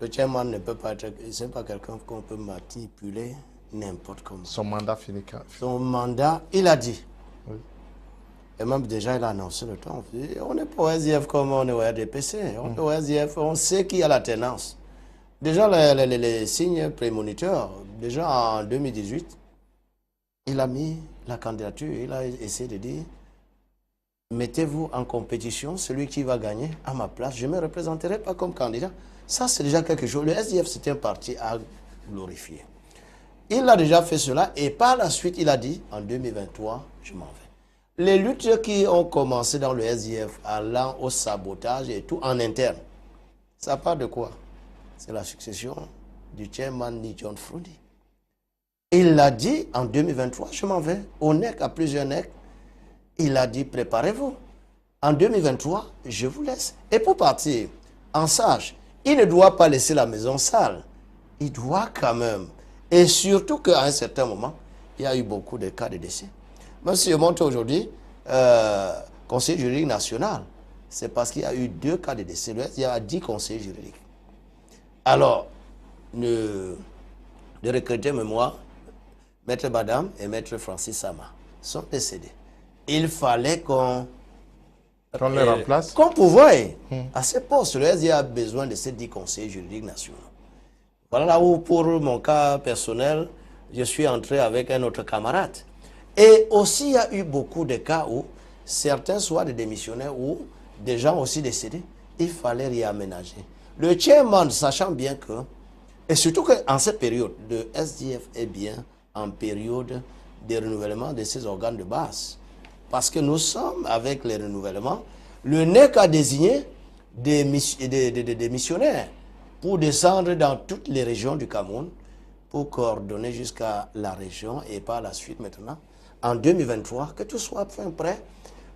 Le chairman ne peut pas être, c'est pas quelqu'un qu'on peut manipuler n'importe comment.
Son mandat finit quand?
Son mandat, il a dit.
Oui.
Et même déjà, il a annoncé le temps. On est pour SDF comme on est au RDPC. On est au SDF, on sait qu'il y a la tenance. Déjà, les signes prémoniteurs, déjà en 2018, il a mis la candidature, il a essayé de dire, mettez-vous en compétition, celui qui va gagner à ma place, je ne me représenterai pas comme candidat. Ça, c'est déjà quelque chose. Le SDF, c'est un parti à glorifier. Il a déjà fait cela et par la suite, il a dit, en 2023, je m'en vais. Les luttes qui ont commencé dans le SDF, allant au sabotage et tout en interne, ça part de quoi? C'est la succession du chairman John Frundi. Il l'a dit en 2023, je m'en vais. Au NEC, à plusieurs NEC, il a dit, préparez-vous. En 2023, je vous laisse. Et pour partir, en sage, il ne doit pas laisser la maison sale. Il doit quand même. Et surtout qu'à un certain moment, il y a eu beaucoup de cas de décès. Même si je montre aujourd'hui, conseiller juridique national, c'est parce qu'il y a eu 2 cas de décès. Il y a 10 conseillers juridiques. Alors, de recruter moi, Maître Badam et Maître Francis Sama sont décédés. Il fallait qu'on
les remplace.
Qu'on pouvait, à ce poste, le SDA a besoin de ces 10 conseillers juridiques nationaux. Voilà là où, pour mon cas personnel, je suis entré avec un autre camarade. Et aussi, il y a eu beaucoup de cas où certains, soit des démissionnaires ou des gens aussi décédés, il fallait réaménager. Le chairman, sachant bien que, et surtout qu'en cette période, le SDF est bien en période de renouvellement de ses organes de base. Parce que nous sommes avec les renouvellements, le NEC a désigné des missionnaires pour descendre dans toutes les régions du Cameroun, pour coordonner jusqu'à la région et par la suite maintenant, en 2023, que tout soit fin prêt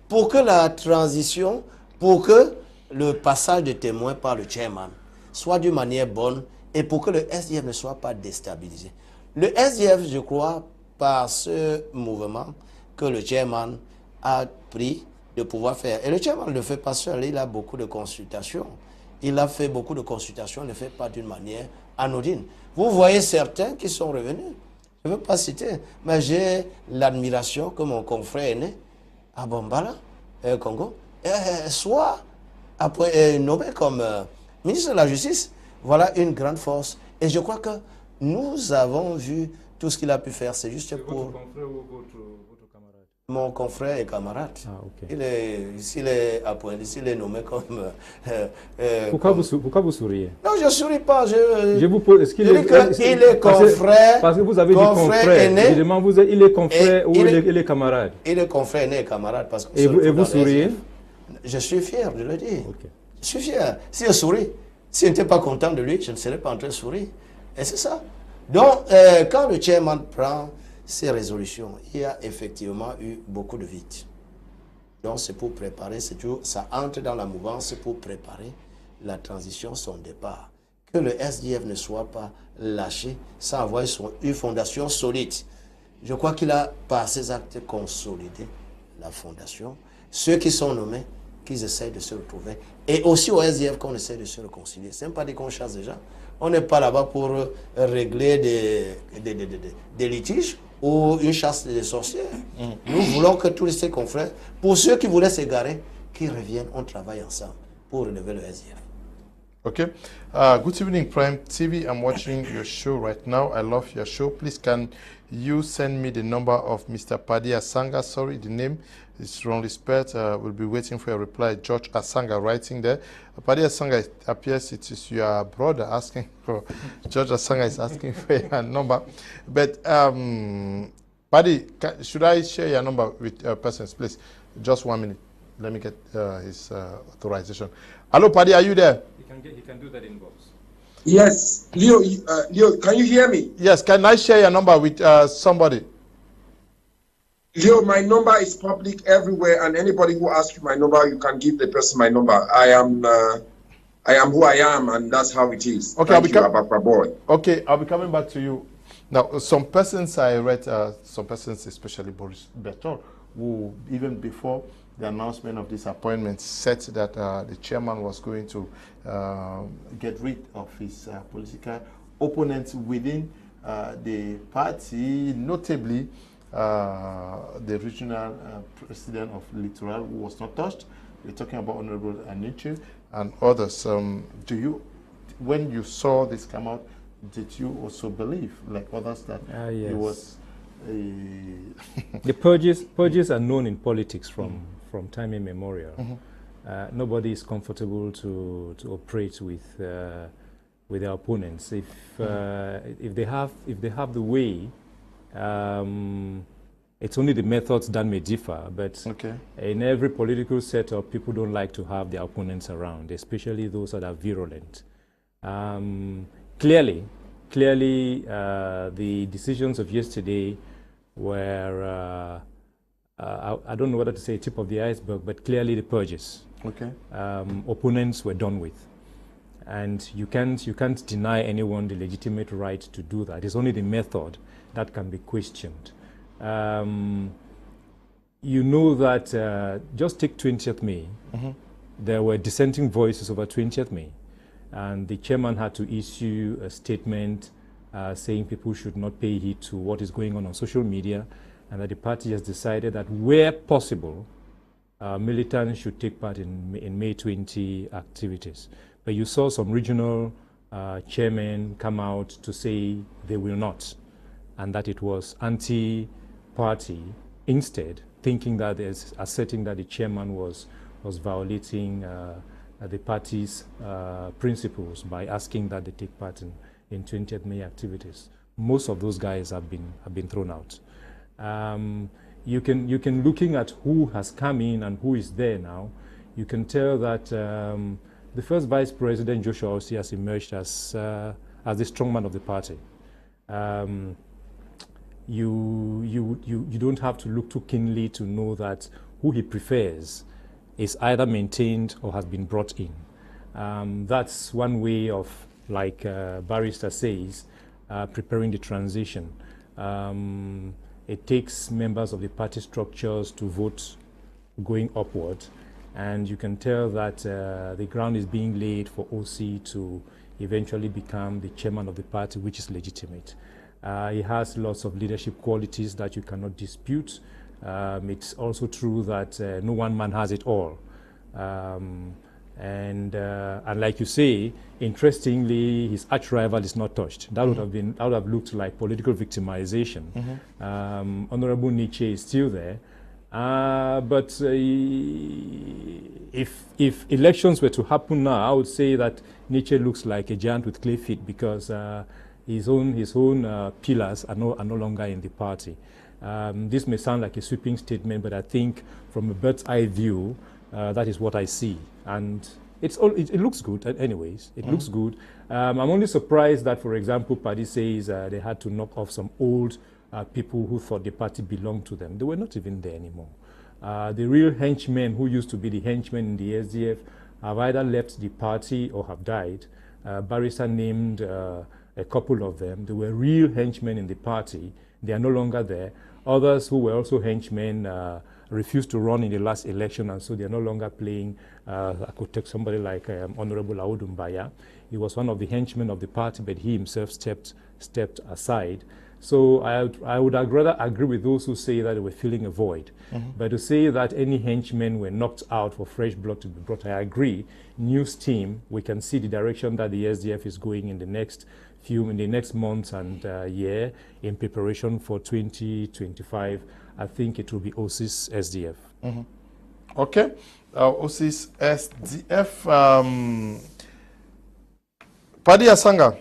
pour que la transition, pour que le passage de témoins par le chairman soit d'une manière bonne et pour que le SDF ne soit pas déstabilisé. Le SDF, je crois, par ce mouvement que le chairman a pris de pouvoir faire. Et le chairman ne le fait pas seul, il a beaucoup de consultations. Il a fait beaucoup de consultations, il ne le fait pas d'une manière anodine. Vous voyez certains qui sont revenus. Je ne veux pas citer, mais j'ai l'admiration que mon confrère aîné à Bombala, Congo, soit après, nommé comme ministre de la Justice. Voilà une grande force. Et je crois que nous avons vu Tout ce qu'il a pu faire, c'est juste pour...
Votre confrère ou votre camarade?
Mon confrère et camarade.
Ah, ok.
S'il est appointé, s'il est nommé comme...
Pourquoi vous souriez?
Non, je ne souris pas.
Je vous pose, est-ce qu'il
il est confrère.
Parce que vous avez dit confrère.
Aîné,
je demande, il est confrère ou il est camarade?
Il est confrère aîné et camarade. Parce que
et vous souriez?
Je suis fier de le dire.
Okay.
Je suis fier. Si je souris, si je n'étais pas content de lui, je ne serais pas en train de sourire. Et c'est ça. Donc, quand le chairman prend ces résolutions, il y a effectivement eu beaucoup de vide. Donc, c'est pour préparer, ça entre dans la mouvance pour préparer la transition, son départ. Que le SDF ne soit pas lâché sans avoir une fondation solide. Je crois qu'il a, par ses actes, consolidé la fondation. Ceux qui sont nommés, qu'ils essayent de se retrouver. Et aussi au SDF qu'on essaie de se réconcilier. Ce n'est pas dit qu'on chasse des gens. On n'est pas là-bas pour régler des litiges ou une chasse des sorcières. Nous voulons que tous ces confrères, pour ceux qui voulaient s'égarer, qu'ils reviennent, on travaille ensemble pour relever le SDF.
Okay. Good evening, Prime TV. I'm watching your show right now. I love your show. Please, can you send me the number of Mr. Paddy Asanga? Sorry, the name is wrongly spelled. We'll be waiting for a reply. George Asanga writing there. Paddy Asanga, it appears it is your brother asking for. George Asanga is asking for your number. But, Paddy, should I share your number with persons, please? Just 1 minute. Let me get his authorization. Hello, Paddy, are you there?
He can do that in box.
Yes. Leo, Leo, can you hear me?
Yes, can I share your number with somebody?
Leo, my number is public everywhere, and anybody who asks you my number, you can give the person my number. I am who I am, and that's how it is.
Okay,
Thank you, Abakwa boy.
Okay, I'll be coming back to you. Now, some persons I read, some persons, especially Boris Bertol, who even before the announcement of this appointment said that the chairman was going to get rid of his political opponents within the party, notably the regional president of Littoral, who was not touched. We're talking about Honorable Aniche and others. When you saw this come out, did you also believe, like others, that
yes.
it was
the purges are known in politics from time immemorial. Nobody is comfortable to operate with their opponents. If they have the way, it's only the methods that may differ. But in every political setup, people don't like to have their opponents around, especially those that are virulent. Clearly, the decisions of yesterday were, I don't know whether to say tip of the iceberg, but clearly the purges. Opponents were done with. And you can't deny anyone the legitimate right to do that. It's only the method that can be questioned. You know that, just take 20th May, there were dissenting voices over 20th May. And the chairman had to issue a statement saying people should not pay heed to what is going on social media, and that the party has decided that where possible, militants should take part in May 20 activities. But you saw some regional chairmen come out to say they will not, and that it was anti-party, instead thinking that asserting that the chairman was violating the party's principles by asking that they take part in 20th May activities. Most of those guys have been thrown out. You can looking at who has come in and who is there now, you can tell that the first Vice President, Joshua Osei, has emerged as the strongman of the party. You don't have to look too keenly to know that who he prefers is either maintained or has been brought in. That's one way of, like Barrister says, preparing the transition. It takes members of the party structures to vote going upward, and you can tell that the ground is being laid for OC to eventually become the chairman of the party, which is legitimate. He has lots of leadership qualities that you cannot dispute. It's also true that no one man has it all. And like you say, interestingly, his arch rival is not touched. That would have looked like political victimization. Honorable Nietzsche is still there. But if elections were to happen now, I would say that Nietzsche looks like a giant with clay feet, because his own pillars are no longer in the party. This may sound like a sweeping statement, but I think from a bird's eye view, that is what I see, and it looks good. Anyways, it looks good. I'm only surprised that, for example, Paddy says they had to knock off some old people who thought the party belonged to them. They were not even there anymore. The real henchmen who used to be the henchmen in the SDF have either left the party or have died. Barrister named a couple of them. They were real henchmen in the party. They are no longer there. Others who were also henchmen refused to run in the last election, and so they are no longer playing. I could take somebody like Honorable Audumbaya. He was one of the henchmen of the party, but he himself stepped aside. So I would rather agree with those who say that they were filling a void. But to say that any henchmen were knocked out for fresh blood to be brought, I agree. New steam, we can see the direction that the SDF is going in the next months and year in preparation for 2025. I think it will be OSIS SDF.
Okay, OSIS SDF. Paddy Asanga,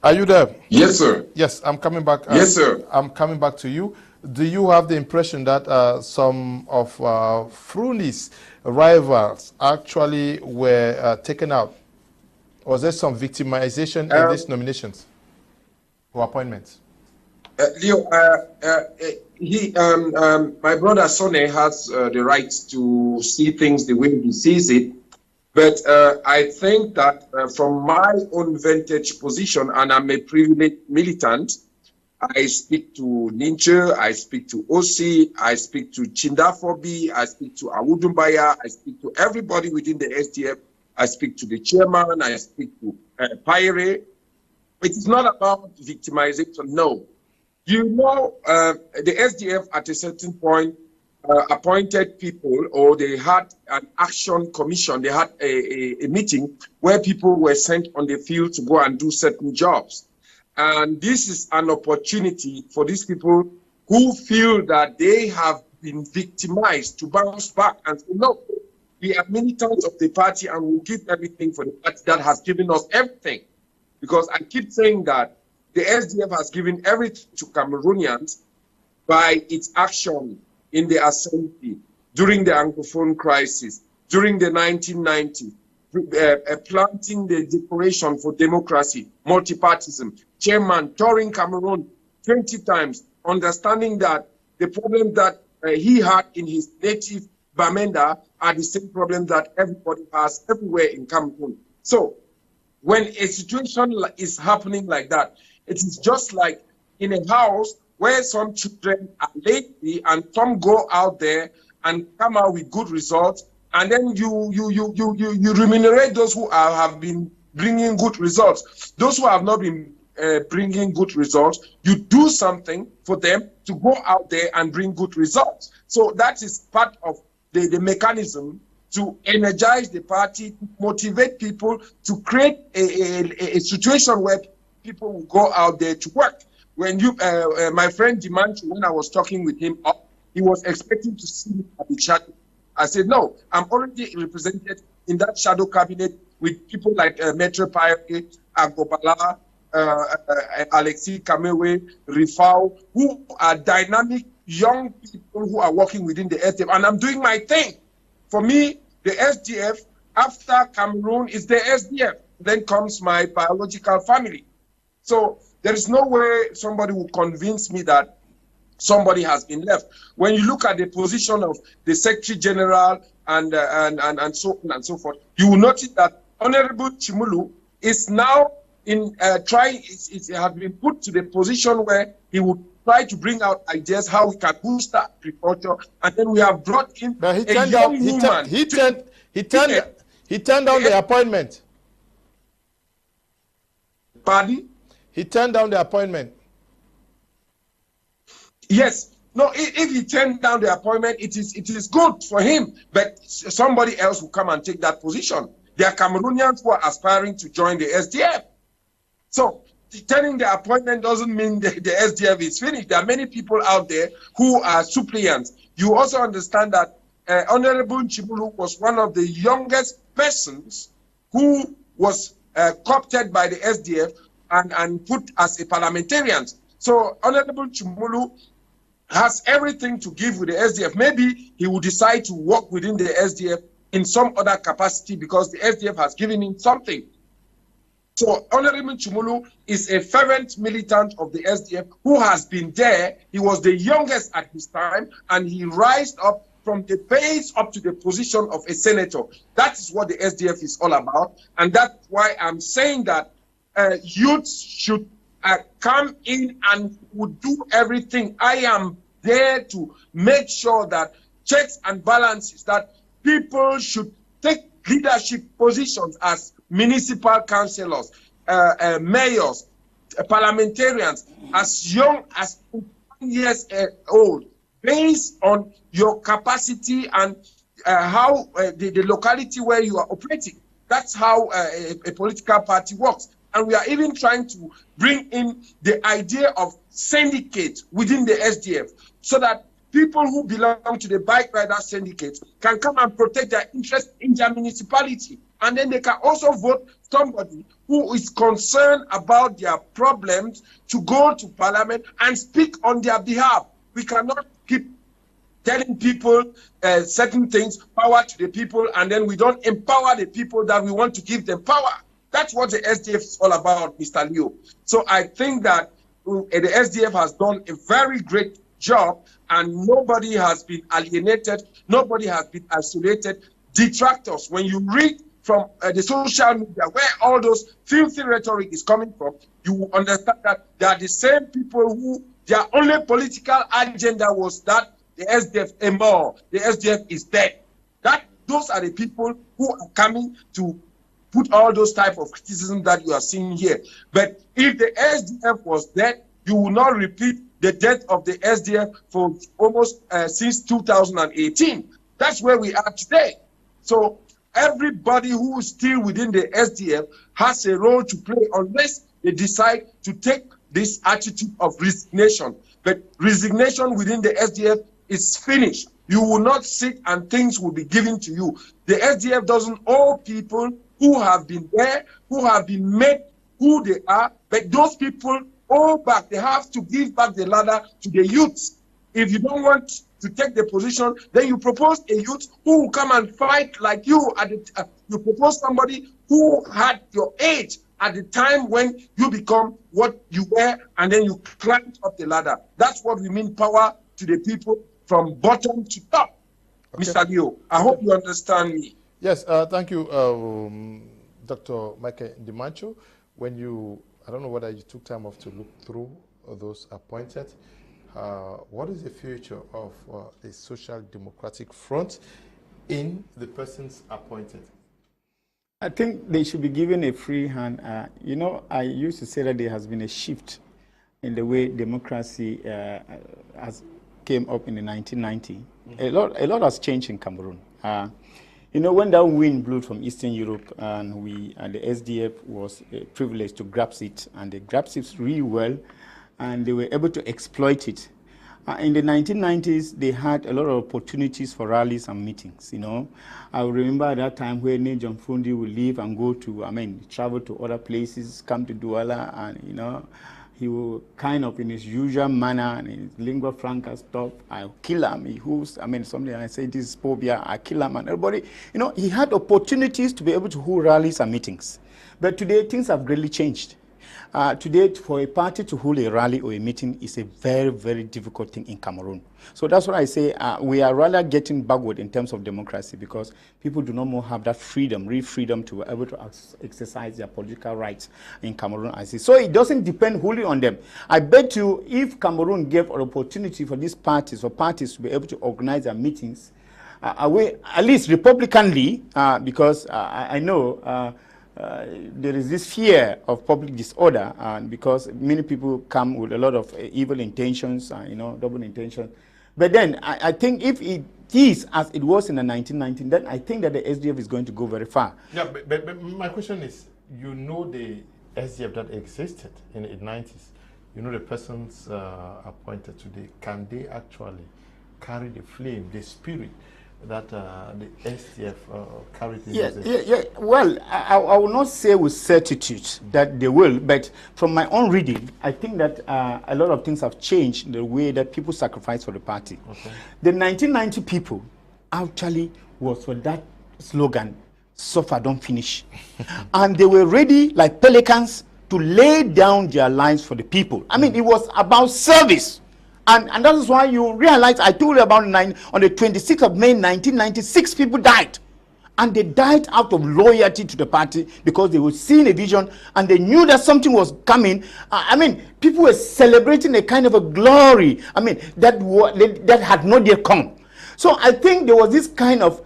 are you there?
Yes, sir.
Yes, I'm coming back.
Yes, sir.
I'm coming back to you. Do you have the impression that some of Fruli's rivals actually were taken out? Or was there some victimization in these nominations or appointments?
Leo, my brother Sone has the right to see things the way he sees it. But I think that from my own vantage position, and I'm a privileged militant, I speak to Ninche, I speak to Osi, I speak to Chindafobi, I speak to Awudumbaya, I speak to everybody within the SDF, I speak to the chairman, I speak to Payere. It's not about victimization, no. You know, the SDF at a certain point appointed people, or they had an action commission, they had a meeting where people were sent on the field to go and do certain jobs. And this is an opportunity for these people who feel that they have been victimized to bounce back and say, no, we are militants of the party and we'll give everything for the party that has given us everything. Because I keep saying that the SDF has given everything to Cameroonians by its action in the assembly, during the Anglophone crisis, during the 1990s, planting the declaration for democracy, multipartism, chairman touring Cameroon 20 times, understanding that the problem that he had in his native Bamenda are the same problem that everybody has everywhere in Cameroon. So when a situation is happening like that, it is just like in a house where some children are lazy and some go out there and come out with good results, and then you remunerate those who have been bringing good results. Those who have not been bringing good results, you do something for them to go out there and bring good results. So that is part of the mechanism to energize the party, to motivate people, to create a situation where people will go out there to work. When my friend Ndimancho, when I was talking with him, he was expecting to see me at the shadow. I said, no, I'm already represented in that shadow cabinet with people like Maitre Payere, Agobala, Alexis Kamewe, Rifao, who are dynamic young people who are working within the SDF. And I'm doing my thing. For me, the SDF, after Cameroon, is the SDF. Then comes my biological family. So there is no way somebody will convince me that somebody has been left. When you look at the position of the Secretary General and so on and so forth, you will notice that Honorable Chimulu is now in it has been put to the position where he would try to bring out ideas how we can boost agriculture, and then we have brought in a young woman.
He turned down the appointment.
Pardon?
He turned down the appointment.
Yes, No, if he turned down the appointment, it is good for him, but somebody else will come and take that position. There are Cameroonians who are aspiring to join the SDF. So turning the appointment doesn't mean the SDF is finished. There are many people out there who are suppliants. You also understand that Honorable Chibulu was one of the youngest persons who was co-opted by the SDF and put as a parliamentarian. So Honorable Chibulu has everything to give with the SDF. Maybe he will decide to work within the SDF in some other capacity because the SDF has given him something. So Honorable Chimulu is a fervent militant of the SDF who has been there. He was the youngest at his time, and he rised up from the base up to the position of a senator. That is what the SDF is all about, and that's why I'm saying that youths should come in and would do everything. I am there to make sure that checks and balances, that people should take leadership positions as municipal councillors, mayors, parliamentarians, as young as 1 years old, based on your capacity and how the locality where you are operating. That's how a political party works. And we are even trying to bring in the idea of syndicate within the SDF so that people who belong to the bike rider syndicate can come and protect their interest in their municipality. And then they can also vote somebody who is concerned about their problems to go to parliament and speak on their behalf. We cannot keep telling people certain things, power to the people, and then we don't empower the people that we want to give them power. That's what the SDF is all about, Mr. Leo. So I think that the SDF has done a very great job, and nobody has been alienated, nobody has been isolated. Detractors, when you read from the social media where all those filthy rhetoric is coming from, you will understand that they are the same people who their only political agenda was that the SDF is dead. Those are the people who are coming to put all those type of criticism that you are seeing here. But if the SDF was dead, you will not repeat the death of the SDF for almost since 2018. That's where we are today. So everybody who is still within the SDF has a role to play unless they decide to take this attitude of resignation. But resignation within the SDF is finished. You will not sit and things will be given to you. The SDF doesn't owe people who have been there, who have been made who they are, but those people owe back. They have to give back the ladder to the youths. If you don't want to take the position, then you propose a youth who will come and fight like you. You propose somebody who had your age at the time when you become what you were, and then you climbed up the ladder. That's what we mean, power to the people from bottom to top. Okay. Mr. Leo, I hope you understand me.
Yes, thank you, Dr. Michael Ndimancho. When you, I don't know whether you took time off to look through those appointed. What is the future of the Social Democratic Front in the persons appointed?
I think they should be given a free hand. You know, I used to say that there has been a shift in the way democracy has came up in the 1990s. A lot has changed in Cameroon. You know, when that wind blew from Eastern Europe, and the SDF was privileged to grasp it, and they grasped it really well, and they were able to exploit it. In the 1990s, they had a lot of opportunities for rallies and meetings, you know. I remember at that time where John Fundi would leave and go to, travel to other places, come to Douala, and, you know, he will kind of in his usual manner and his lingua franca stuff, I'll kill him. Something I say this is phobia, I kill him, and everybody, you know, he had opportunities to be able to hold rallies and meetings. But today, things have greatly changed. Today, for a party to hold a rally or a meeting is a very, very difficult thing in Cameroon. So that's what I say, we are rather getting backward in terms of democracy because people do not more have that freedom, real freedom to be able to exercise their political rights in Cameroon. I see. So it doesn't depend wholly on them. I bet you if Cameroon gave an opportunity for these parties or parties to be able to organize their meetings, at least republicanly, because I know there is this fear of public disorder, and because many people come with a lot of evil intentions, you know, double intentions. But then I think if it is as it was in the 1990s, then I think that the SDF is going to go very far.
Yeah, but my question is, you know the SDF that existed in the 90s, you know the persons appointed today, can they actually carry the flame, the spirit that the SDF carried in
yeah. Well, I will not say with certitude that they will, but from my own reading, I think that a lot of things have changed the way that people sacrifice for the party.
Okay.
The 1990 people actually was for that slogan, suffer, don't finish. And they were ready, like pelicans, to lay down their lives for the people. I mean, it was about service. And that is why you realize, I told you about on the 26th of May, 1996, people died. And they died out of loyalty to the party because they were seeing a vision and they knew that something was coming. I mean, people were celebrating a kind of a glory, I mean, that had not yet come. So I think there was this kind of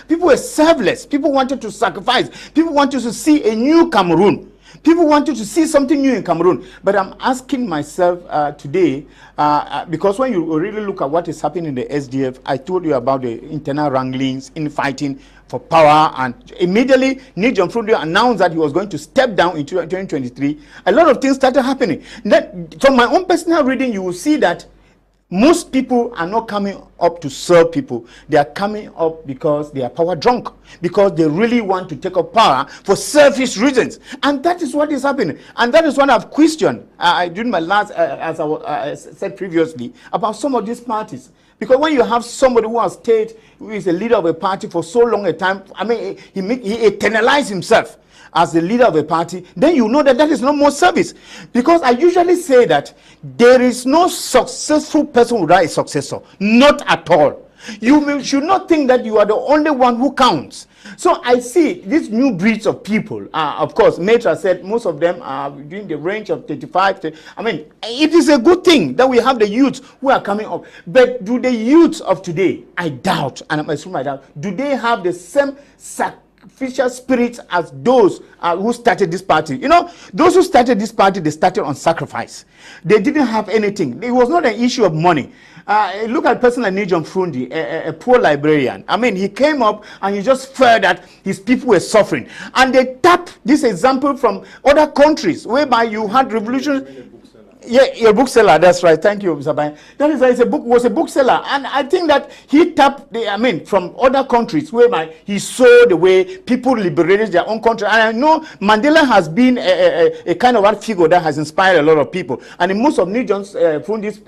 people were selfless. People wanted to sacrifice. People wanted to see a new Cameroon. People wanted to see something new in Cameroon. But I'm asking myself today, because when you really look at what is happening in the SDF, I told you about the internal wranglings, infighting for power, and immediately Nsungkikang announced that he was going to step down in 2023. A lot of things started happening. Then, from my own personal reading, you will see that most people are not coming up to serve people. They are coming up because they are power drunk, because they really want to take up power for selfish reasons. And that is what is happening. And that is what I've questioned during my last, as I said previously, about some of these parties. Because when you have somebody who has stayed, who is a leader of a party for so long a time, I mean, he eternalized himself as the leader of a party, then you know that that is not more service. Because I usually say that there is no successful person without a successor. Not at all. You should not think that you are the only one who counts. So I see these new breeds of people. Of course, Matra said most of them are within the range of 35 to, I mean, it is a good thing that we have the youths who are coming up. But do the youths of today, I doubt, and I'm assuming I doubt, do they have the same sacrificial spirits as those who started this party? You know, those who started this party, they started on sacrifice. They didn't have anything. It was not an issue of money. Look at a person like Ndimancho, a poor librarian. I mean, he came up and he just felt that his people were suffering. And they tapped this example from other countries, whereby you had revolution. Yeah, a bookseller, that's right. Thank you, Mr. Bayen. That is why it's was a bookseller. And I think that he tapped, from other countries, whereby he saw the way people liberated their own country. And I know Mandela has been a kind of art figure that has inspired a lot of people. And in most of Nijom's from this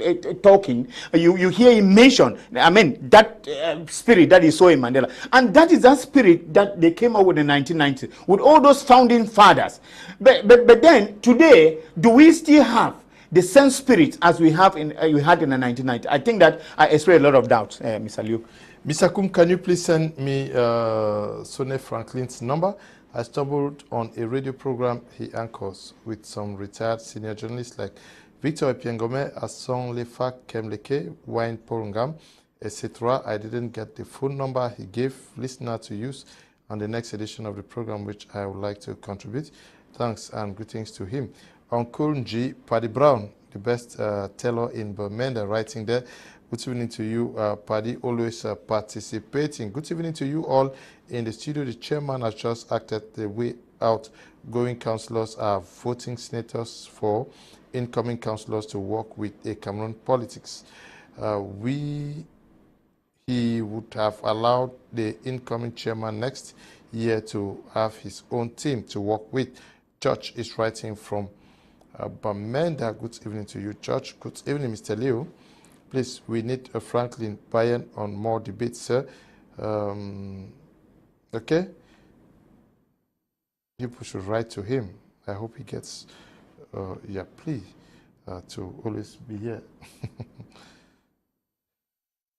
talking, you hear him mention, that spirit that he saw in Mandela. And that is that spirit that they came up with in 1990, with all those founding fathers. But then, today, do we still have the same spirit as we had in the 1990s? I think that I express a lot of doubts, Mr. Liu.
Mr. Kum, can you please send me Sone Franklin's number? I stumbled on a radio program he anchors with some retired senior journalists like Victor Epiengome, Asanga Paddy, Wayne Porungam, etc. I didn't get the phone number he gave listener to use on the next edition of the program, which I would like to contribute. Thanks and greetings to him. Uncle G. Paddy Brown, the best teller in Bayen, writing there. Good evening to you, Paddy, always participating. Good evening to you all in the studio. The chairman has just acted the way out. Going councillors are voting senators for incoming councillors to work with a Cameroon politics. He would have allowed the incoming chairman next year to have his own team to work with. Judge is writing from Bamenda. Good evening to you, Judge. Good evening, Mr. Liu. Please, we need a Franklin Bayen on more debates, sir. Okay? People should write to him. I hope he gets, please, to always be here.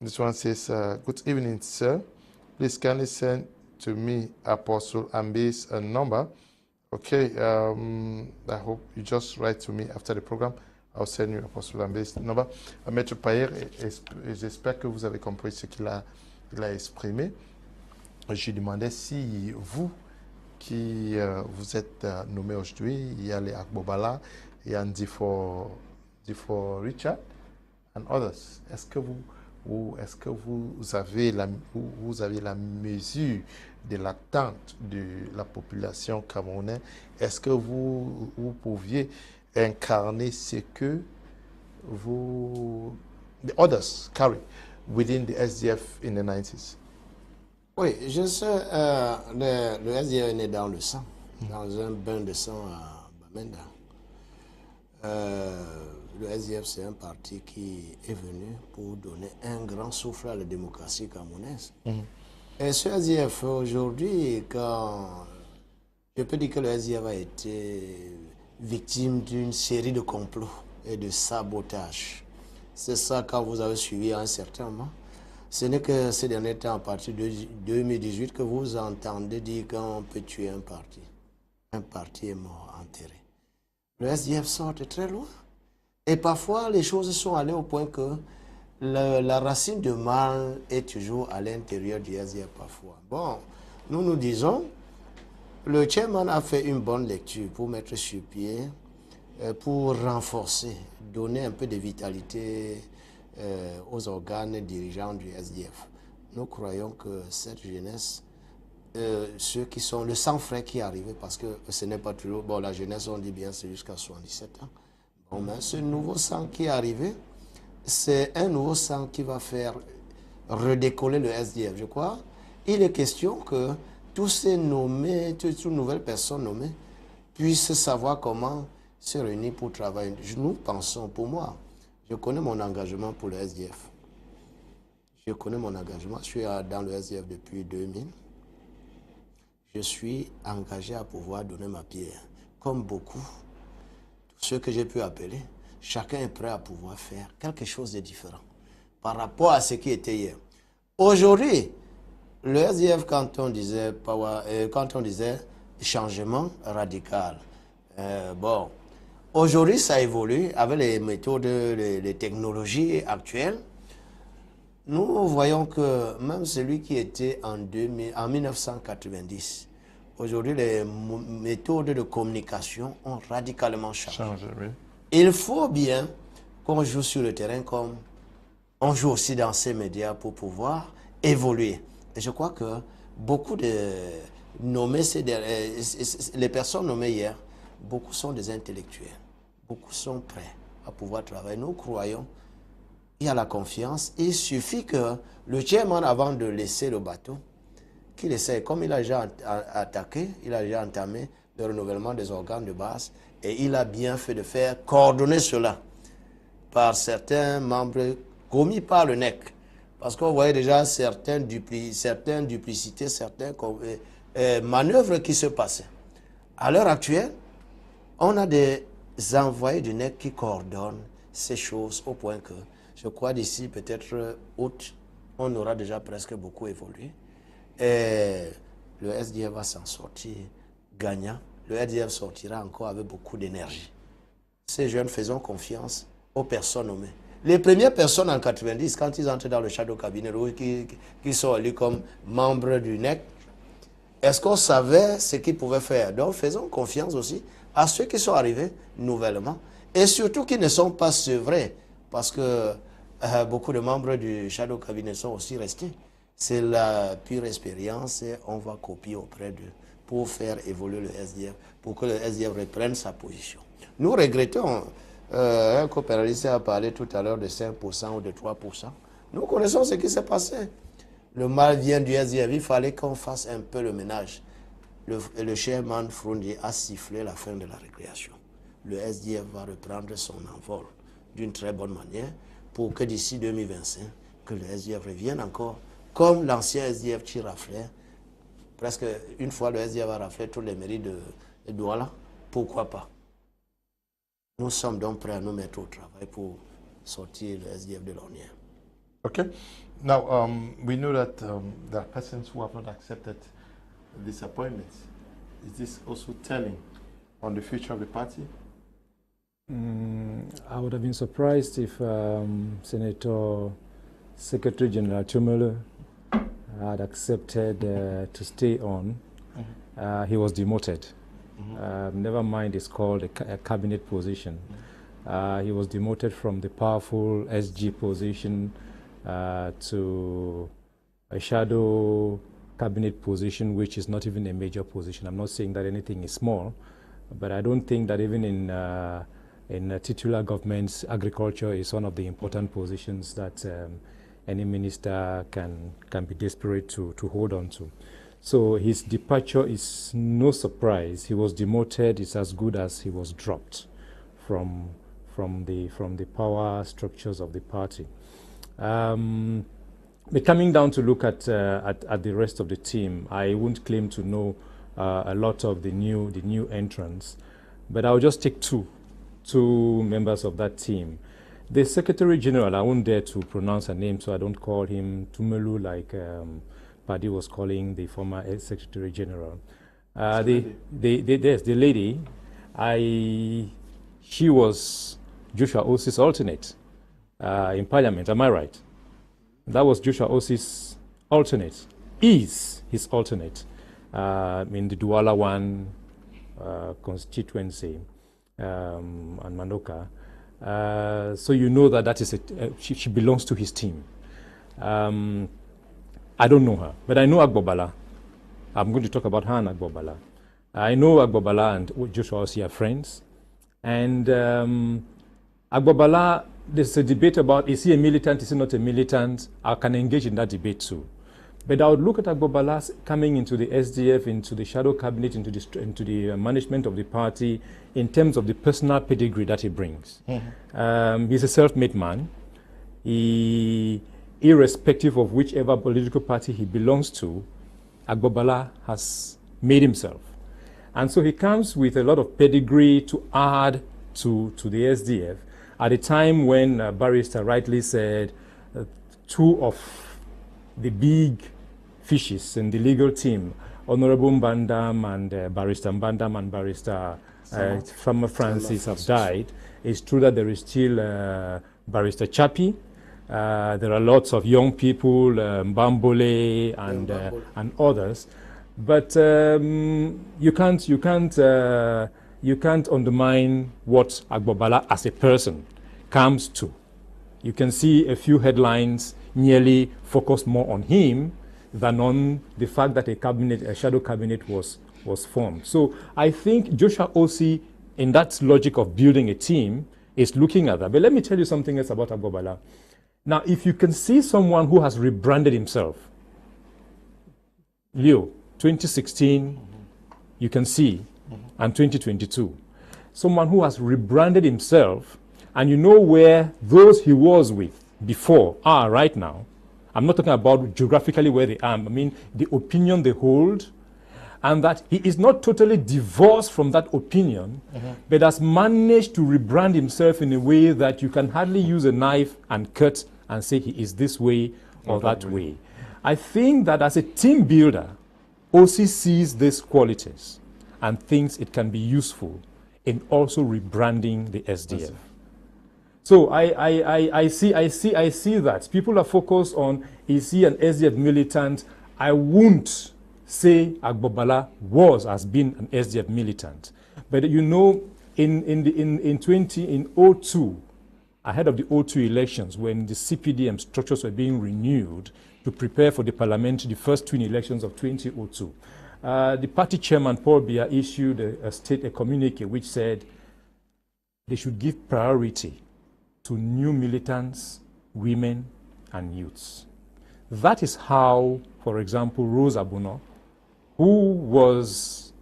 This one says, good evening, sir. Please kindly send to me Apostle Ambe's number. Okay, I hope you just write to me after the programme. I'll send you Apostle Ambe's number. Maître Payere, j'espère que vous avez compris ce qu'il a exprimé. Je demandais si vous, qui vous êtes nommé aujourd'hui. Il y a les Akbobala, il y a Ndifo Richard and others. Est-ce que vous avez la mesure de l'attente de la population camerounaise? Est-ce que vous pouviez incarner ce que the others carry within the SDF in the 90s?
Oui, je sais, le SDF est né dans le sang, dans un bain de sang à Bamenda. Le SDF, c'est un parti qui est venu pour donner un grand souffle à la démocratie camerounaise. Et ce SDF, aujourd'hui, quand je peux dire que le SDF a été victime d'une série de complots et de sabotages. C'est ça, quand vous avez suivi à un certain moment. Ce n'est que ces derniers temps, à partir de 2018, que vous entendez dire qu'on peut tuer un parti. Un parti est mort, enterré. Le SDF sort de très loin. Et parfois, les choses sont allées au point que la racine de mal est toujours à l'intérieur du SDF parfois. Bon, nous disons, le chairman a fait une bonne lecture pour mettre sur pied, pour renforcer, donner un peu de vitalité aux organes dirigeants du SDF. Nous croyons que cette jeunesse, ceux qui sont le sang frais qui est arrivé, parce que ce n'est pas toujours, bon, la jeunesse, on dit bien, c'est jusqu'à 77 ans. Bon, mais ce nouveau sang qui est arrivé, c'est un nouveau sang qui va faire redécoller le SDF, je crois. Il est question que tous ces nommés, toutes nouvelles personnes nommées, puissent savoir comment se réunir pour travailler. Nous pensons, pour moi, je connais mon engagement pour le SDF. Je connais mon engagement. Je suis dans le SDF depuis 2000. Je suis engagé à pouvoir donner ma pierre. Comme beaucoup, ceux que j'ai pu appeler, chacun est prêt à pouvoir faire quelque chose de différent par rapport à ce qui était hier. Aujourd'hui, le SDF, quand on disait changement radical, bon, aujourd'hui, ça évolue avec les méthodes, les technologies actuelles. Nous voyons que même celui qui était en 1990, aujourd'hui, les méthodes de communication ont radicalement changé.
Oui.
Il faut bien qu'on joue sur le terrain comme on joue aussi dans ces médias pour pouvoir évoluer. Et je crois que beaucoup de nommés, les personnes nommées hier, beaucoup sont des intellectuels. Beaucoup sont prêts à pouvoir travailler. Nous croyons, il y a la confiance. Il suffit que le chairman, avant de laisser le bateau, qu'il essaie, comme il a déjà attaqué, il a déjà entamé le renouvellement des organes de base, et il a bien fait de faire coordonner cela par certains membres commis par le NEC. Parce qu'on voyait déjà certaines duplicités, certaines manœuvres qui se passaient. À l'heure actuelle, on a des envoyés du NEC qui coordonnent ces choses au point que, je crois d'ici peut-être août, on aura déjà presque beaucoup évolué. Et le SDF va s'en sortir gagnant. Le SDF sortira encore avec beaucoup d'énergie. Ces jeunes, faisons confiance aux personnes nommées. Les premières personnes en 90, quand ils entrent dans le shadow cabinet, qui sont élus comme membres du NEC, est-ce qu'on savait ce qu'ils pouvaient faire? Donc faisons confiance aussi à ceux qui sont arrivés nouvellement et surtout qui ne sont pas sevrés, parce que beaucoup de membres du shadow cabinet sont aussi restés. C'est la pure expérience et on va copier auprès d'eux pour faire évoluer le SDF, pour que le SDF reprenne sa position. Nous regrettons, un coopéraliste a parlé tout à l'heure de 5% ou de 3%. Nous connaissons ce qui s'est passé. Le mal vient du SDF, il fallait qu'on fasse un peu le ménage. Le chairman Frundi a sifflé la fin de la récréation. Le SDF va reprendre son envol d'une très bonne manière pour que d'ici 2025, que le SDF revienne encore comme l'ancien SDF qui raflait. Presque une fois le SDF a raflé toutes les mairies de Douala, pourquoi pas? Nous sommes donc prêts à nous mettre au travail pour sortir le SDF de l'ornière.
Okay. Now, we know that there are persons who have not accepted this appointment. Is this also telling on the future of the party?
I would have been surprised if Senator Secretary General Chumele had accepted to stay on he was demoted. Never mind, it's called a cabinet position. He was demoted from the powerful SG position to a shadow cabinet position, which is not even a major position. I'm not saying that anything is small, but I don't think that even in titular governments, agriculture is one of the important positions that any minister can be desperate to hold on to. So his departure is no surprise. He was demoted. It's as good as he was dropped from the power structures of the party. But coming down to look at the rest of the team, I won't claim to know a lot of the new entrants, but I'll just take two members of that team. The Secretary General, I won't dare to pronounce her name, so I don't call him Tumelu like Paddy was calling the former Secretary General. The lady, she was Joshua Osi's alternate in Parliament. Am I right? That was Joshua Osi's alternate. Is his alternate in the Douala 1 constituency and Manoka. So you know that is she belongs to his team. I don't know her, but I know Agbobala. I'm going to talk about her and Agbobala. I know Agbobala and Joshua Osi are friends. And Agbobala, there's a debate about is he a militant, is he not a militant? I can engage in that debate too. But I would look at Agbobala coming into the SDF, into the shadow cabinet, into the management of the party in terms of the personal pedigree that he brings. He's a self-made man. Irrespective of whichever political party he belongs to, Agbobala has made himself. And so he comes with a lot of pedigree to add to the SDF at a time when Barrister rightly said two of the big fishes in the legal team, Honorable Mbandam and Barrister Mbandam and Barrister Farmer Francis have died. It's true that there is still Barrister Chappie. There are lots of young people, Mbambole and others, but you can't undermine what Agbobala as a person comes to. You can see a few headlines nearly focus more on him than on the fact that a shadow cabinet was formed. So I think Joshua Osi, in that logic of building a team, is looking at that. But let me tell you something else about Agbobala. Now, if you can see someone who has rebranded himself, Leo, 2016, you can see, and 2022, someone who has rebranded himself, and you know where those he was with before are right now. I'm not talking about geographically where they are. I mean, the opinion they hold, and that he is not totally divorced from that opinion, but has managed to rebrand himself in a way that you can hardly use a knife and cut and say he is this way or that way. I think that as a team builder, Osi sees these qualities and thinks it can be useful in also rebranding the SDF. So I see that. People are focused on, is he an SDF militant? I won't say Agbobala has been an SDF militant. But you know, in 2002, ahead of the 2002 elections, when the CPDM structures were being renewed to prepare for the first twin elections of 2002, the party chairman, Paul Biya, issued a communique which said they should give priority to new militants, women, and youths. That is how, for example, Rose Abuno, who was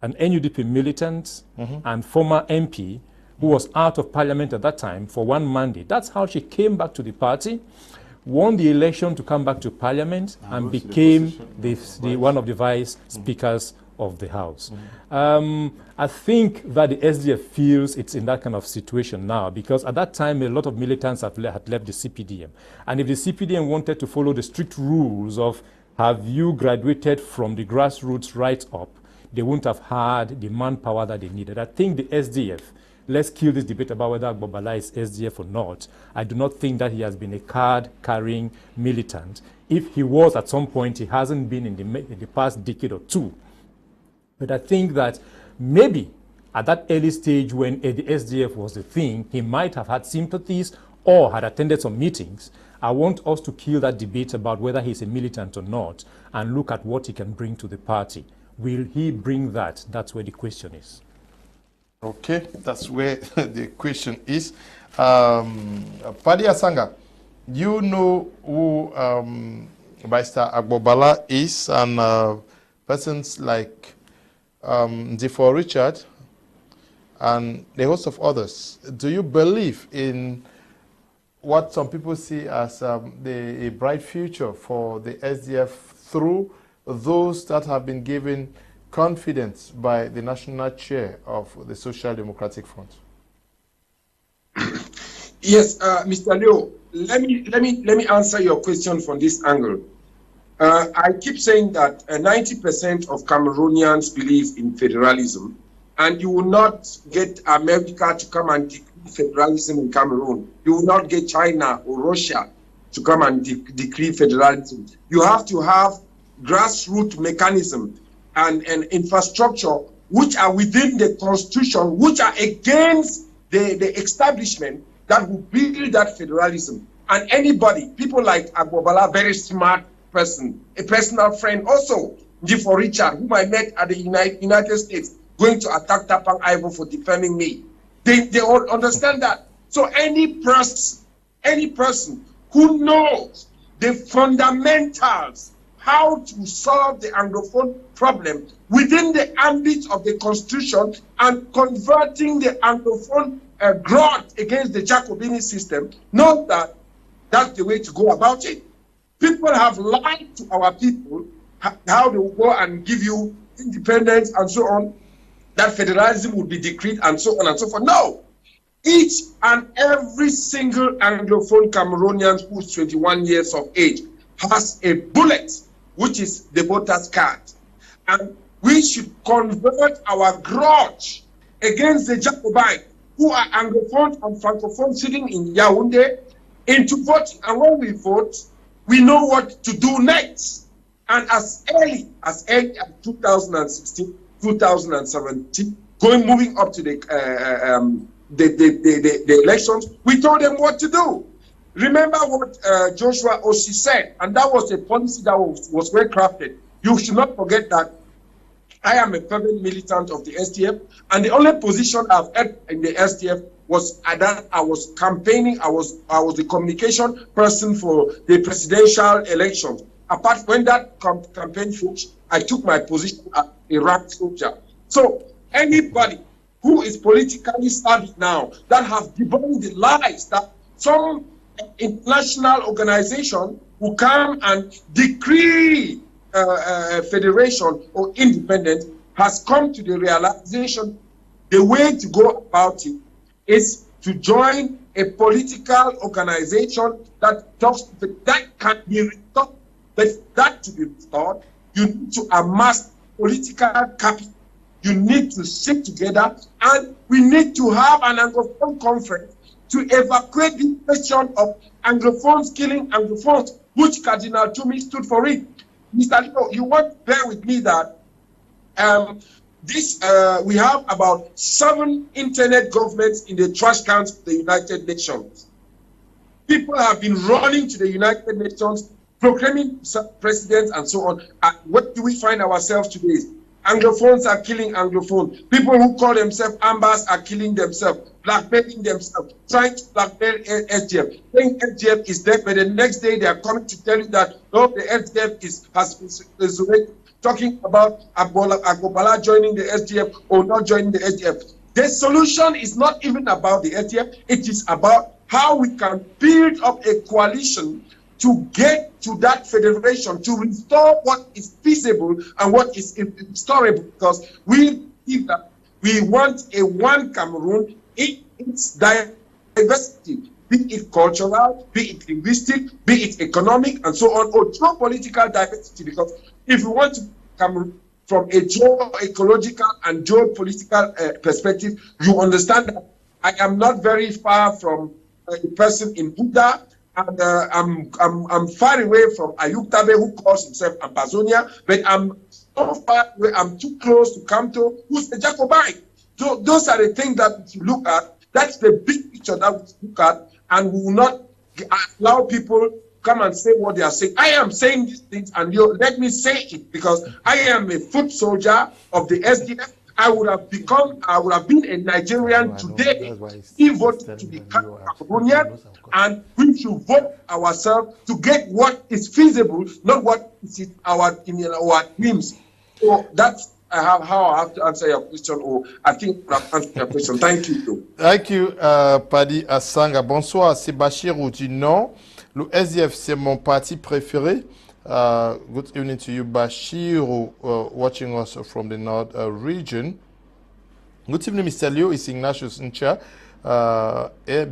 an NUDP militant and former MP, who was out of parliament at that time for one mandate. That's how she came back to the party, won the election to come back to parliament, and became one of the vice speakers of the House. I think that the SDF feels it's in that kind of situation now, because at that time a lot of militants had left the CPDM. And if the CPDM wanted to follow the strict rules of have you graduated from the grassroots right up, they wouldn't have had the manpower that they needed. I think the SDF, let's kill this debate about whether Agbobala is SDF or not. I do not think that he has been a card-carrying militant. If he was at some point, he hasn't been in the past decade or two. But I think that maybe at that early stage when the SDF was the thing, he might have had sympathies or had attended some meetings. I want us to kill that debate about whether he's a militant or not and look at what he can bring to the party. Will he bring that? That's where the question is.
Okay, that's where the question is. Paddy Asanga, you know who Barrister Agbobala is, and persons like D4 Richard and a host of others. Do you believe in what some people see as a bright future for the SDF through those that have been given confidence by the national chair of the Social Democratic Front?
Yes, Mr. Leo, let me answer your question from this angle. I keep saying that 90% of Cameroonians believe in federalism, and you will not get America to come and decree federalism in Cameroon. You will not get China or Russia to come and decree federalism. You have to have grassroots mechanism and infrastructure which are within the constitution, which are against the establishment that will build that federalism. And anybody, people like Agbobala, very smart person, a personal friend also, D4 Richard, whom I met at the United States, going to attack Tapang Ivo for defending me. They all understand that. So any person who knows the fundamentals, how to solve the Anglophone problem within the ambit of the Constitution and converting the Anglophone grudge against the Jacobini system, knows that that's the way to go about it. People have lied to our people how they will go and give you independence and so on, that federalism would be decreed and so on and so forth. No. Each and every single Anglophone Cameroonian who's 21 years of age has a bullet, which is the voter's card. And we should convert our grudge against the Jacobite, who are Anglophone and Francophone sitting in Yaoundé, into voting. And when we vote, we know what to do next. And as early as 2016, 2017, moving up to the elections, we told them what to do. Remember what Joshua Osi said, and that was a policy that was well crafted. You should not forget that I am a fervent militant of the SDF, and the only position I've had in the SDF was that I was campaigning. I was the communication person for the presidential elections. Apart when that campaign finished, I took my position as a rank soldier. So anybody who is politically savvy now that have debunked the lies that some international organization will come and decree federation or independence has come to the realization the way to go about it is to join a political organization that talks that can be restored. But that to be restored, you need to amass political capital. You need to sit together, and we need to have an Anglophone conference to evacuate the question of Anglophones killing Anglophones, which Cardinal Tumi stood for it. Mr. Leo, you want to bear with me that we have about 7 internet governments in the trash cans of the United Nations. People have been running to the United Nations, proclaiming presidents and so on. And what do we find ourselves today? Anglophones are killing Anglophones. People who call themselves Ambas are killing themselves, blackmailing themselves, trying to blackmail SDF. Saying SDF is dead, but the next day they are coming to tell you that no, the SDF has been resurrected. Talking about Agbobala joining the SDF or not joining the SDF. The solution is not even about the SDF. It is about how we can build up a coalition to get to that federation, to restore what is feasible and what is restorable, because we believe that we want a one Cameroon in its diversity, be it cultural, be it linguistic, be it economic, and so on, or geopolitical diversity, because if we want to come from a geo-ecological and geopolitical perspective, you understand that I am not very far from a person in Buddha. and I'm far away from Ayuk Tabe, who calls himself Ambazonia, but I'm so far away, I'm too close to Kamto, who's a Jacobite. So those are the things that we look at. That's the big picture that we look at, and we will not allow people come and say what they are saying. I am saying these things, and let me say it, because I am a foot soldier of the SDF. I would have been a Nigerian today if we voted to become Cameroonian, and we should vote ourselves to get what is feasible, not what is in our dreams. So that's how I have to answer your question, or I think I've answered your question. Thank you.
Thank you, Paddy Asanga. Bonsoir, c'est Bachirou du Nord. Le SDF, c'est mon parti préféré. Good evening to you, Bashir, watching us from the North region. Good evening, Mr. Leo. It's Ignatius Ncha.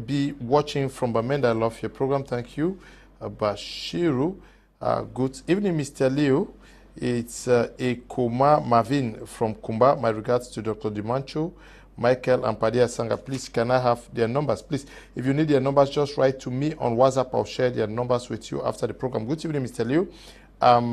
Be watching from Bamenda. I love your program. Thank you, Bashiru. Good evening, Mr. Leo. It's Ekoma Marvin from Kumba. My regards to Dr. Ndimancho, Michael, and Paddy Asanga. Please, can I have their numbers? Please, if you need their numbers, just write to me on WhatsApp. I'll share their numbers with you after the program. Good evening, Mr. Liu. I'm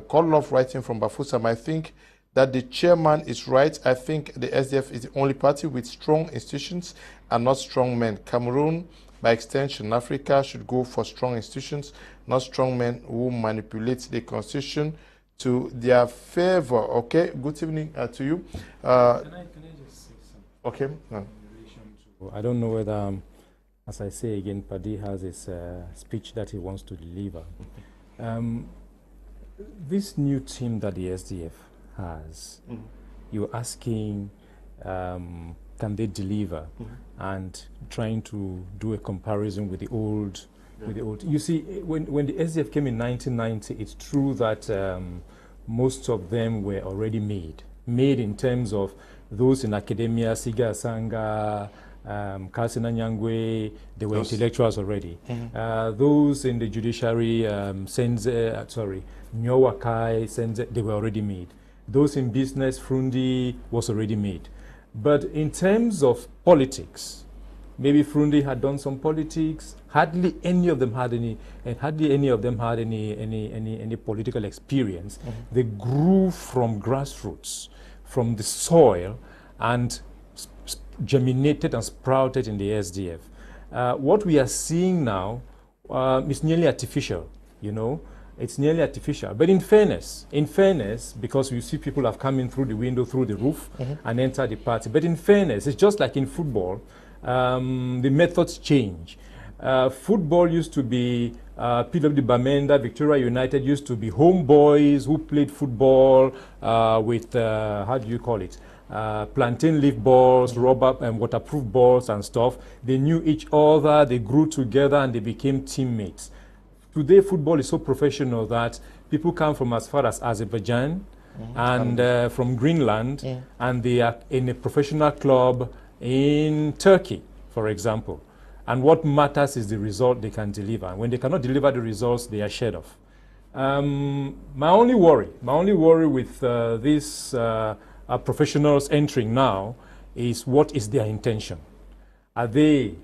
called Love writing from Bafusam. I think that the chairman is right. I think the SDF is the only party with strong institutions and not strong men. Cameroon, by extension, Africa should go for strong institutions, not strong men who manipulate the constitution to their favor. Okay, good evening to you.
Can I just say something?
Okay.
In relation to, I don't know whether, as I say again, Paddy has his speech that he wants to deliver. This new team that the SDF has, you're asking, can they deliver, and trying to do a comparison with the old. You see, when the SDF came in 1990, it's true that most of them were already made in terms of those in academia, Siga Asanga, Kasina Nyangwe, they were intellectuals already. Those in the judiciary, Nyowakai, Senze, they were already made. Those in business, Frundi was already made. But in terms of politics, maybe Frundi had done some politics. Hardly any of them had any political experience. They grew from grassroots, from the soil, and germinated and sprouted in the SDF. What we are seeing now is nearly artificial, you know. It's nearly artificial. But in fairness, because you see people have come in through the window, through the roof, and enter the party. But in fairness, it's just like in football. The methods change. Football used to be PW Bamenda, Victoria United used to be homeboys who played football with, how do you call it? Plantain leaf balls, rubber and waterproof balls and stuff. They knew each other, they grew together, and they became teammates. Today, football is so professional that people come from as far as Azerbaijan and from Greenland, and they are in a professional club in Turkey, for example. And what matters is the result they can deliver. And when they cannot deliver the results, they are shed off. My only worry with these professionals entering now is what is their intention. Are they,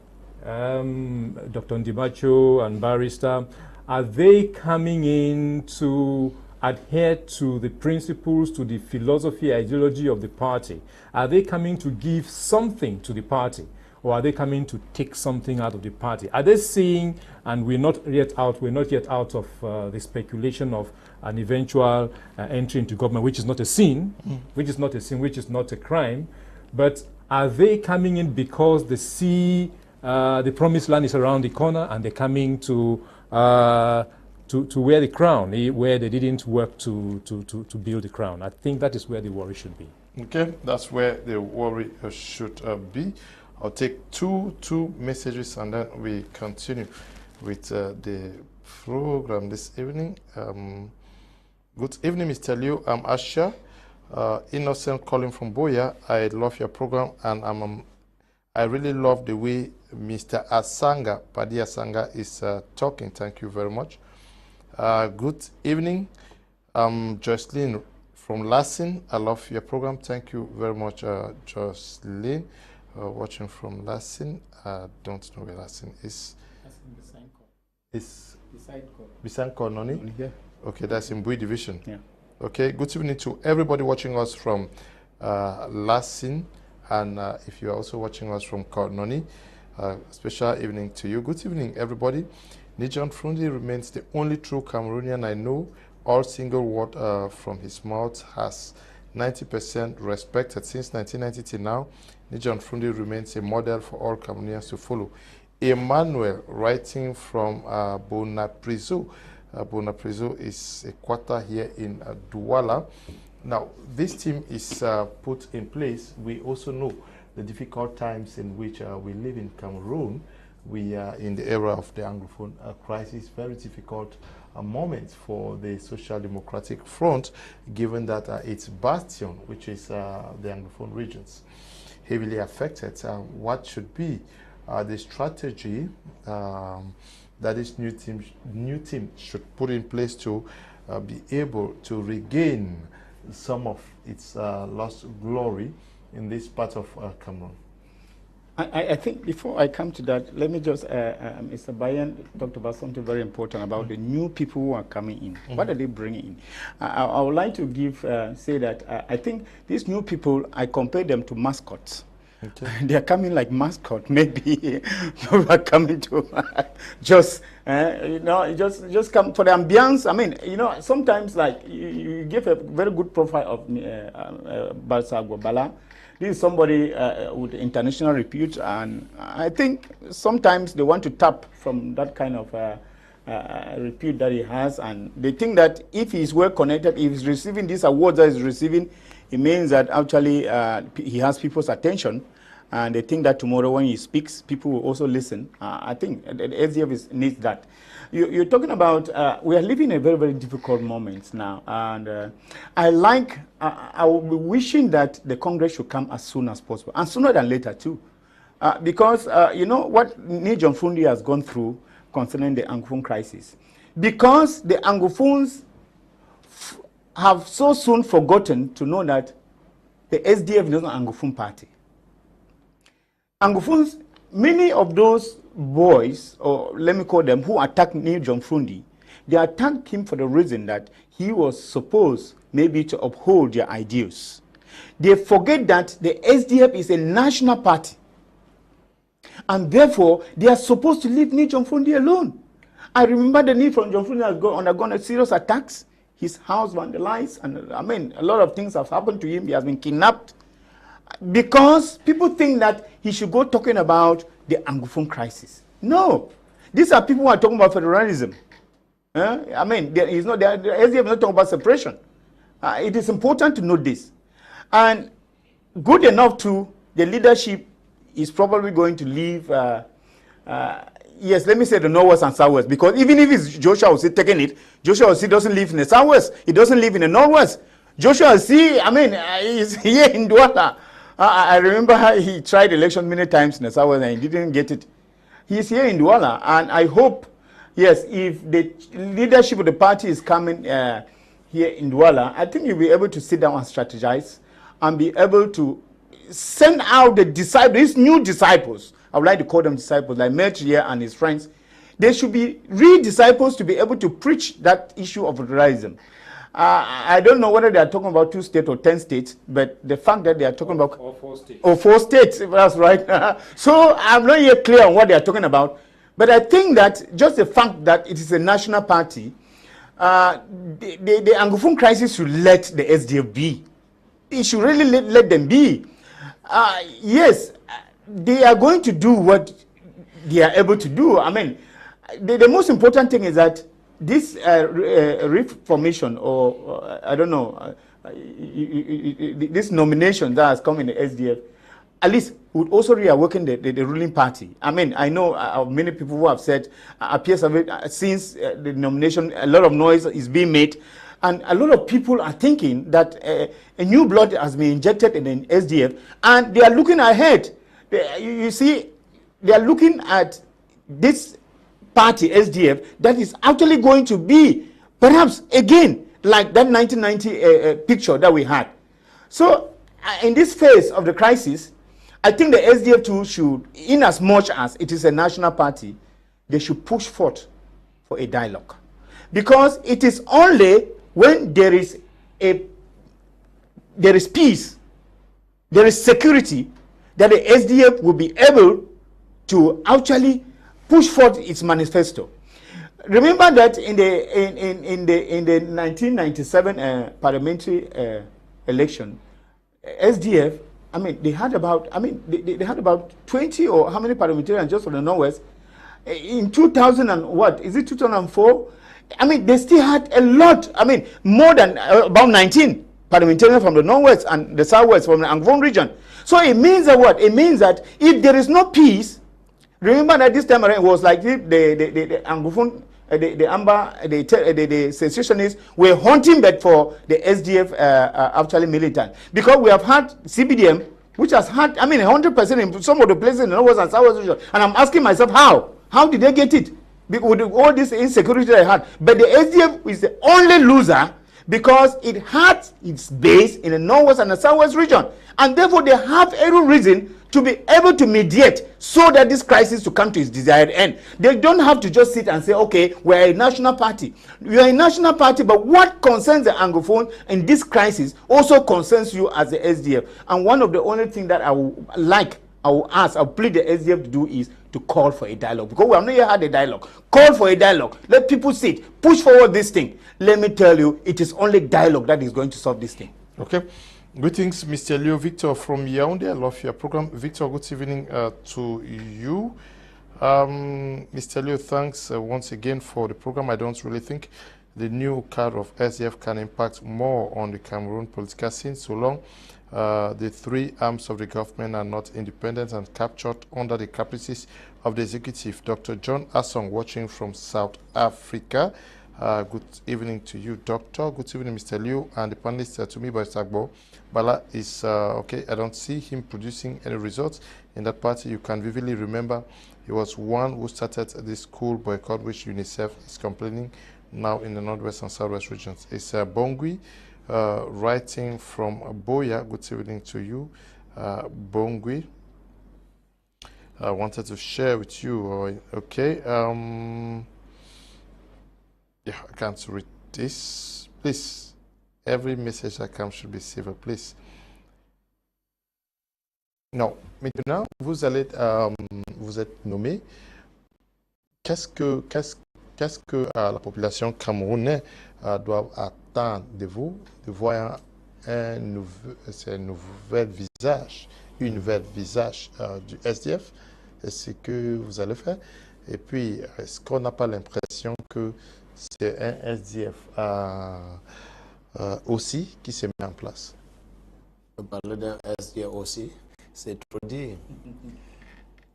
Dr. Ndimancho and Barrister, are they coming in to adhere to the principles, to the philosophy, ideology of the party? Are they coming to give something to the party? Or are they coming to take something out of the party? Are they seeing, and we're not yet out of the speculation of an eventual entry into government, which is not a sin, which is not a crime, but are they coming in because they see the promised land is around the corner, and they're coming to wear the crown, where they didn't work to build the crown? I think that is where the worry should be.
Okay, that's where the worry should be. I'll take two messages, and then we continue with the program this evening. Good evening, Mr. Liu. I'm Asha, Innocent calling from Boya. I love your program, and I really love the way Mr. Asanga, Paddy Asanga, is talking. Thank you very much. Good evening. I'm Jocelyn from Lassen. I love your program. Thank you very much, Jocelyn. Watching from Lassen. I don't know where Lassen is. It's
beside
Kornoni?
Yeah.
Okay, that's in Bui Division.
Yeah.
Okay, good evening to everybody watching us from Lasin, and if you are also watching us from Kornoni, special evening to you. Good evening, everybody. Nijon Frundi remains the only true Cameroonian I know. All single word from his mouth has 90% respected since 1990 till now. Nijon Frundi remains a model for all Cameroonians to follow. Emmanuel, writing from Bonaprizo. Bonaprizo is a quarter here in Douala. Now, this team is put in place. We also know the difficult times in which we live in Cameroon. We are in the era of the Anglophone crisis, very difficult moment for the Social Democratic Front, given that its bastion, which is the Anglophone regions, heavily affected. What should be the strategy that this new team should put in place to be able to regain some of its lost glory in this part of Cameroon?
I think before I come to that, let me just, Mr. Bayen talked about something very important about the new people who are coming in. What are they bringing in? I would like to say that I think these new people, I compare them to mascots. Okay. They are coming like mascot. Maybe people are coming to just just come for the ambience. I mean, sometimes like you give a very good profile of Balsa Gwabala. This is somebody with international repute, and I think sometimes they want to tap from that kind of repute that he has, and they think that if he's well connected, if he's receiving these awards that he's receiving, it means that actually he has people's attention, and they think that tomorrow when he speaks, people will also listen. I think the SDF needs that. You're talking about, we are living in a very, very difficult moment now, and I will be wishing that the Congress should come as soon as possible, and sooner than later too, because you know what Nijon Frundi has gone through concerning the Anglophone crisis, because the Anglophones have so soon forgotten to know that the SDF is not an Anglophone party. Anglophones, many of those boys, or let me call them, who attacked Nijon Frundi, they attacked him for the reason that he was supposed maybe to uphold their ideals. They forget that the SDF is a national party, and therefore they are supposed to leave Nijon Frundi alone. I remember the Nijon Frundi has undergone a serious attacks. His house vandalized, and I mean, a lot of things have happened to him. He has been kidnapped because people think that he should go talking about the Anglophone crisis. No, these are people who are talking about federalism. I mean, the SDF is not talking about separation. It is important to note this. And good enough too, the leadership is probably going to leave, yes, let me say the Northwest and Southwest, because even if it's Joshua Osei taking it, Joshua Osei doesn't live in the Southwest. He doesn't live in the Northwest. Joshua Osei, I mean, he's here in Douala. I remember how he tried election many times in the Southwest and he didn't get it. He's here in Douala, and I hope, yes, if the leadership of the party is coming here in Douala, I think you'll be able to sit down and strategize and be able to send out the disciples, these new disciples. I would like to call them disciples, like Melchior and his friends. They should be real disciples to be able to preach that issue of federalism. I don't know whether they are talking about 2 states or 10 states, but the fact that they are talking about...
Or 4 states.
Or 4 states, that's right. So I'm not yet clear on what they are talking about. But I think that just the fact that it is a national party, the Anglophone crisis should let the SDF be. It should really let them be. Yes, they are going to do what they are able to do. I mean, the most important thing is that this reformation, or I don't know, this nomination that has come in the SDF, at least would also reawaken the ruling party. I mean, I know many people who have said, appears since the nomination, a lot of noise is being made, and a lot of people are thinking that a new blood has been injected in the SDF, and they are looking ahead. You see, they are looking at this party, SDF, that is actually going to be, perhaps again, like that 1990 picture that we had. So, in this phase of the crisis, I think the SDF too should, in as much as it is a national party, they should push forth for a dialogue. Because it is only when there is peace, there is security, that the SDF will be able to actually push forth its manifesto. Remember that in the 1997 parliamentary election, SDF, I mean, they had about, they had about 20 or how many parliamentarians just for the Northwest. In 2000 and what, is it 2004? I mean, they still had a lot, I mean, more than about 19 parliamentarians from the Northwest and the Southwest from the Anglophone region. So it means that what? It means that if there is no peace, remember that this time around it was like the Anglophone, the secessionists were hunting back for the SDF actually militant. Because we have had CBDM, which has had, I mean, 100% in some of the places in the Northwest and Southwest region. And I'm asking myself, how? How did they get it? With all this insecurity they had. But the SDF is the only loser because it had its base in the Northwest and the Southwest region. And therefore they have every reason to be able to mediate so that this crisis to come to its desired end. They don't have to just sit and say, okay, we're a national party. We are a national party, but what concerns the Anglophone in this crisis also concerns you as the SDF. And one of the only things that I will plead the SDF to do is to call for a dialogue. Because we have not yet had a dialogue. Call for a dialogue. Let people sit. Push forward this thing. Let me tell you, it is only dialogue that is going to solve this thing.
Okay. Greetings, Mr. Leo. Victor from Yaoundé. I love your program. Victor, good evening to you. Mr. Leo, thanks once again for the program. I don't really think the new card of SDF can impact more on the Cameroon political scene so long the three arms of the government are not independent and captured under the caprices of the executive. Dr. John Asong, watching from South Africa. Good evening to you, Doctor. Good evening, Mr. Liu, and the panelists. To me, by Sagbo Bala is okay. I don't see him producing any results in that party. You can vividly remember he was one who started this school boycott, which UNICEF is complaining now in the Northwest and Southwest regions. It's Bongui writing from Boya. Good evening to you, Bongui. I wanted to share with you. Okay. Yeah, I can't read this. Please, every message that comes should be civil, please. Non, maintenant, vous allez, vous êtes nommé. Qu'est-ce que la population camerounaise doit attendre de vous, de voir un nouvel visage, une nouvelle visage du SDF? C'est ce que vous allez faire. Et puis, est-ce qu'on n'a pas l'impression que c'est un SDF aussi qui se met en place?
Parler d'un SDF aussi, c'est trop dire.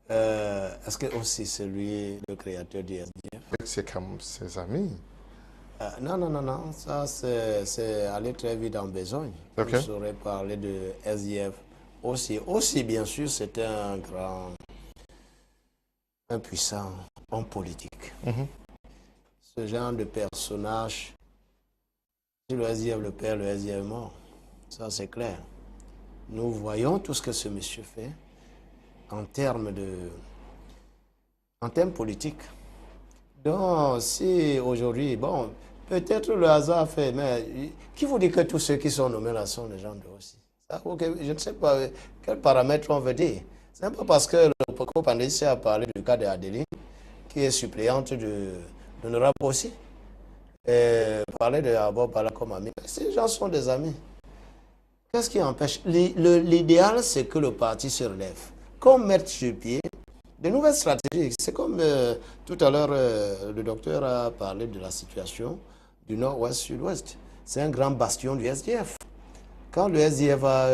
Est-ce que aussi c'est lui le créateur du SDF?
C'est comme ses amis.
Non. Ça, c'est aller très vite en besogne.
Okay.
Je saurais parler de SDF aussi. Aussi, bien sûr, c'était un grand, un puissant homme politique. Ce genre de personnage, si le SDF le perd, le SDF est mort. Ça, c'est clair. Nous voyons tout ce que ce monsieur fait en termes politiques. Donc, si aujourd'hui, bon, peut-être le hasard a fait, mais qui vous dit que tous ceux qui sont nommés là sont des gens de aussi? Ça, okay, je ne sais pas quel paramètre on veut dire. Ce n'est pas parce que le Panelists a parlé du cas de Adeline, qui est suppléante de l'honorable aussi. Parler de Abo Bala comme ami. Ces gens sont des amis. Qu'est-ce qui empêche? L'idéal, c'est que le parti se relève. Comme mettre sur pied de nouvelles stratégies. C'est comme tout à l'heure, le docteur a parlé de la situation du nord-ouest-sud-ouest. C'est un grand bastion du SDF. Quand le SDF a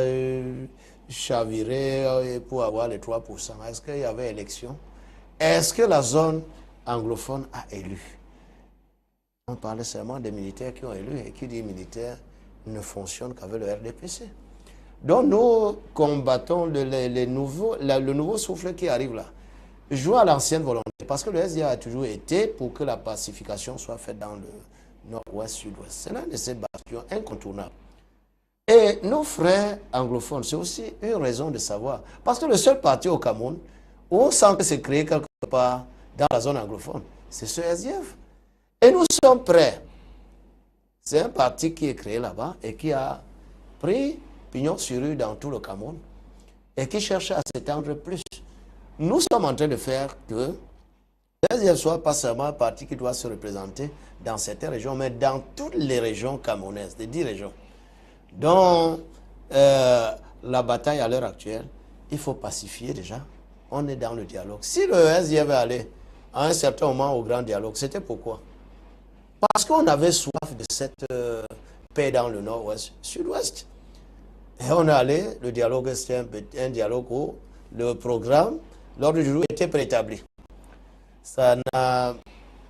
chaviré pour avoir les 3%, est-ce qu'il y avait élection? Est-ce que la zone anglophone a élu? On parlait seulement des militaires qui ont élu, et qui dit militaire ne fonctionne qu'avec le RDPC. Donc nous combattons le nouveau souffle qui arrive là. Jouer à l'ancienne volonté, parce que le SDA a toujours été pour que la pacification soit faite dans le nord-ouest-sud-ouest. C'est l'un de ces bastions incontournables. Et nos frères anglophones, c'est aussi une raison de savoir. Parce que le seul parti au Cameroun où on sent que c'est créé quelque part dans la zone anglophone, c'est ce SDF. Et nous sommes prêts. C'est un parti qui est créé là-bas et qui a pris pignon sur rue dans tout le Cameroun et qui cherche à s'étendre plus. Nous sommes en train de faire que le SDF soit pas seulement un parti qui doit se représenter dans certaines régions, mais dans toutes les régions camerounaises, les 10 régions. Donc, la bataille à l'heure actuelle, il faut pacifier déjà. On est dans le dialogue. Si le SDF allait à un certain moment au grand dialogue, c'était pourquoi? Parce qu'on avait soif de cette paix dans le nord-ouest, sud-ouest. Et on est allé, le dialogue, c'était un dialogue où le programme, l'ordre du jour était préétabli. Ça n'a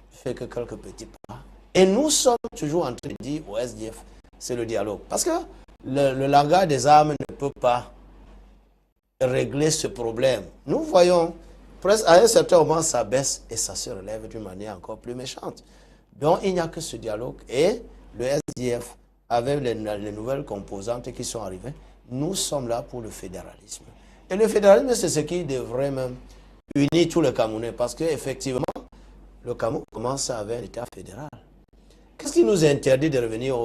fait que quelques petits pas. Et nous sommes toujours en train de dire au SDF, c'est le dialogue. Parce que le langage des armes ne peut pas régler ce problème. Nous voyons, presque à un certain moment, ça baisse et ça se relève d'une manière encore plus méchante. Donc, il n'y a que ce dialogue. Et le SDF, avec les nouvelles composantes qui sont arrivées, nous sommes là pour le fédéralisme. Et le fédéralisme, c'est ce qui devrait même unir tous les Camerounais. Parce qu'effectivement, le Cameroun commence avec un État fédéral. Qu'est-ce qui nous interdit de revenir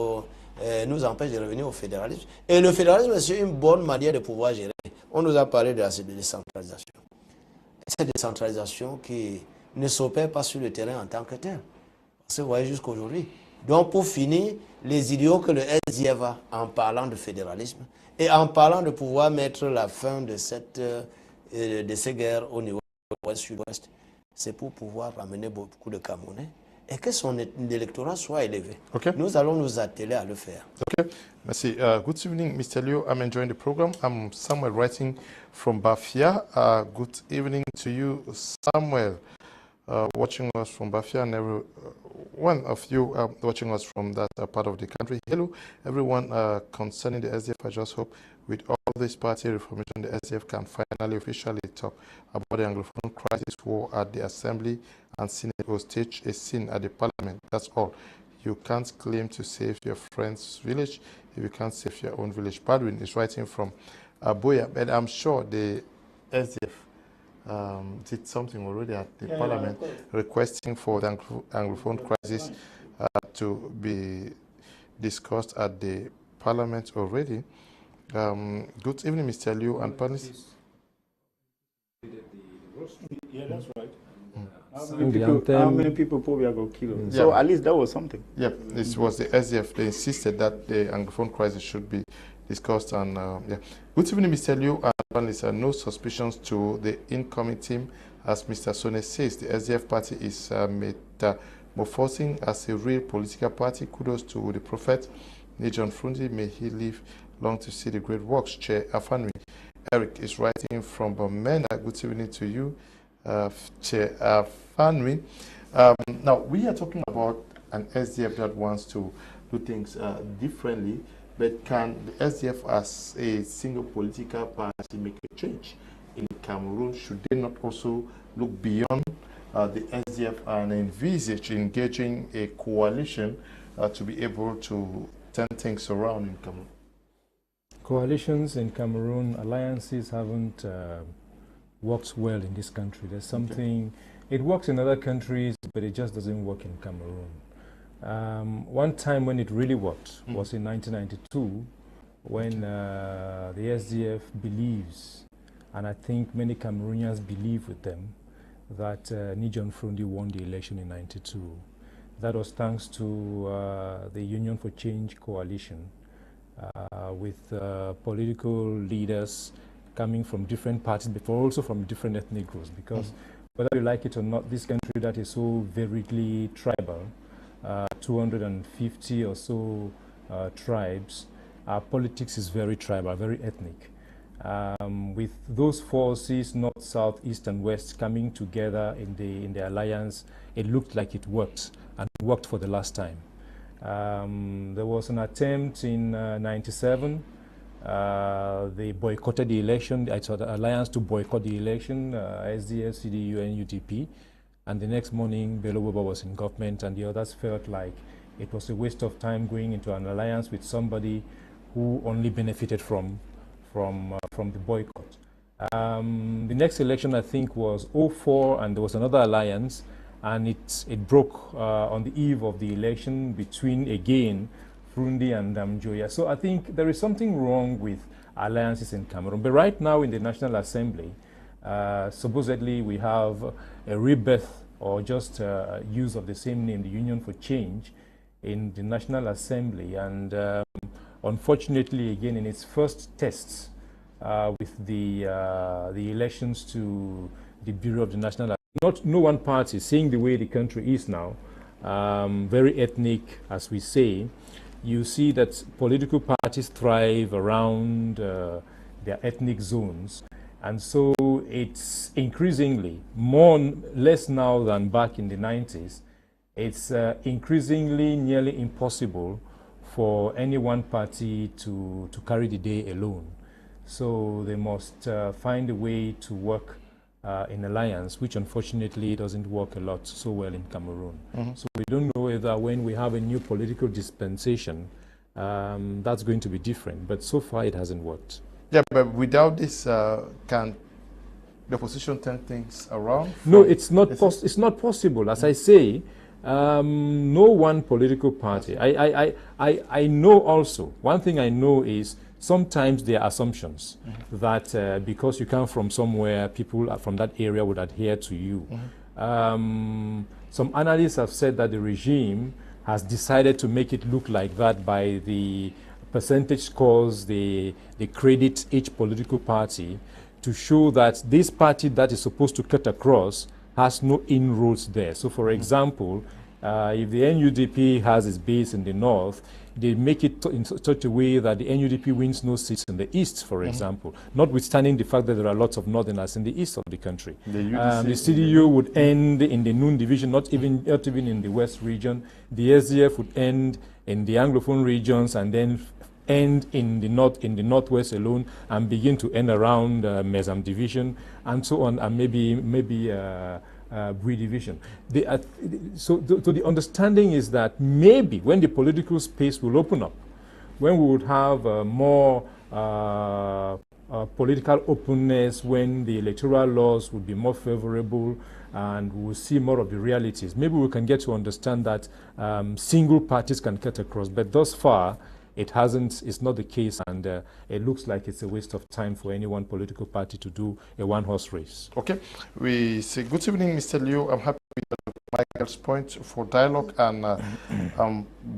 nous empêche de revenir au fédéralisme? Et le fédéralisme, c'est une bonne manière de pouvoir gérer. On nous a parlé de la décentralisation. Cette décentralisation qui ne s'opère pas sur le terrain en tant que tel. Parce que vous voyez jusqu'aujourd'hui. Donc pour finir, les idéaux que le SDF a en parlant de fédéralisme et en parlant de pouvoir mettre la fin de ces guerres au niveau ouest-sud-ouest, c'est pour pouvoir ramener beaucoup de Camerounais et que son électorat soit élevé.
Okay.
Nous allons nous atteler à le faire.
Okay, merci. Good evening, Mr. Leo. I'm enjoying the program. I'm Samuel writing from Bafia. Good evening to you, Samuel, watching us from Bafia, and every one of you watching us from that part of the country. Hello, everyone. Concerning the SDF, I just hope with all this party reformation, the SDF can finally officially talk about the Anglophone crisis war at the Assembly and Senate or stage a scene at the Parliament. That's all. You can't claim to save your friend's village if you can't save your own village. Padwin is writing from Boya, but I'm sure the SDF did something already at the Parliament requesting for the Anglophone crisis to be discussed at the Parliament already. Good evening, Mr. Liu and panelists.
Yeah, that's right.
How
many people probably got killed?
Yeah.
So at least that was something.
Yeah, this was the SDF. They insisted that the Anglophone crisis should be discussed. And yeah. Good evening, Mr. Liu and panelists. No suspicions to the incoming team, as Mr. Sone says. The SDF party is metamorphosing as a real political party. Kudos to the prophet, Nijon Frundi. May he live long to see the great works. Chair Afanwi. Eric is writing from Bayen. Good evening to you, Chair Afanwi. Now, we are talking about an SDF that wants to do things differently, but can the SDF as a single political party make a change in Cameroon? Should they not also look beyond the SDF and envisage engaging a coalition to be able to turn things around in Cameroon?
Coalitions in Cameroon, alliances haven't worked well in this country. There's something, it works in other countries, but it just doesn't work in Cameroon. One time when it really worked was in 1992, when the SDF believes, and I think many Cameroonians believe with them, that Nijon Frundi won the election in 92. That was thanks to the Union for Change coalition, with political leaders coming from different parties, but also from different ethnic groups, because whether you like it or not, this country that is so vividly tribal, 250 or so tribes, our politics is very tribal, very ethnic. With those forces, north, south, east, and west, coming together in the alliance, it looked like it worked, and it worked for the last time. There was an attempt in 97. They boycotted the election. I saw the alliance to boycott the election, SDF, CDU, and UTP. And the next morning, Bello Boba was in government, and the others felt like it was a waste of time going into an alliance with somebody who only benefited from the boycott. The next election, I think, was 04, and there was another alliance, and it broke on the eve of the election between, again, Frundi and Joya. So I think there is something wrong with alliances in Cameroon. But right now in the National Assembly, supposedly we have a rebirth or just use of the same name, the Union for Change, in the National Assembly. And unfortunately, again, in its first tests with the elections to the Bureau of the National Assembly, no one party, seeing the way the country is now, very ethnic, as we say, you see that political parties thrive around their ethnic zones. And so it's increasingly, less now than back in the 90s, it's increasingly nearly impossible for any one party to carry the day alone. So they must find a way to work in alliance, which unfortunately doesn't work a lot so well in Cameroon. So we don't know whether when we have a new political dispensation, that's going to be different. But so far it hasn't worked. Yeah,
but without this, can the opposition turn things around?
No, it's not possible. As I say, no one political party. I know also, one thing I know is sometimes there are assumptions that because you come from somewhere, people from that area would adhere to you. Some analysts have said that the regime has decided to make it look like that by the percentage scores they credit each political party to show that this party that is supposed to cut across has no inroads there. So for example, if the NUDP has its base in the north, they make it in such a way that the NUDP wins no seats in the east, for example, notwithstanding the fact that there are lots of northerners in the east of the country. The CDU would end in the Noon division, not even in the west region. The SDF would end in the Anglophone regions and then end in the northwest alone and begin to end around Mesam division and so on, and maybe Bui division. So the understanding is that maybe when the political space will open up, when we would have more political openness, when the electoral laws would be more favorable and we'll see more of the realities, maybe we can get to understand that single parties can cut across. But thus far, it's not the case, and it looks like it's a waste of time for any one political party to do a one-horse race.
Okay. We say good evening, Mr. Liu. I'm happy with Michael's point for dialogue, and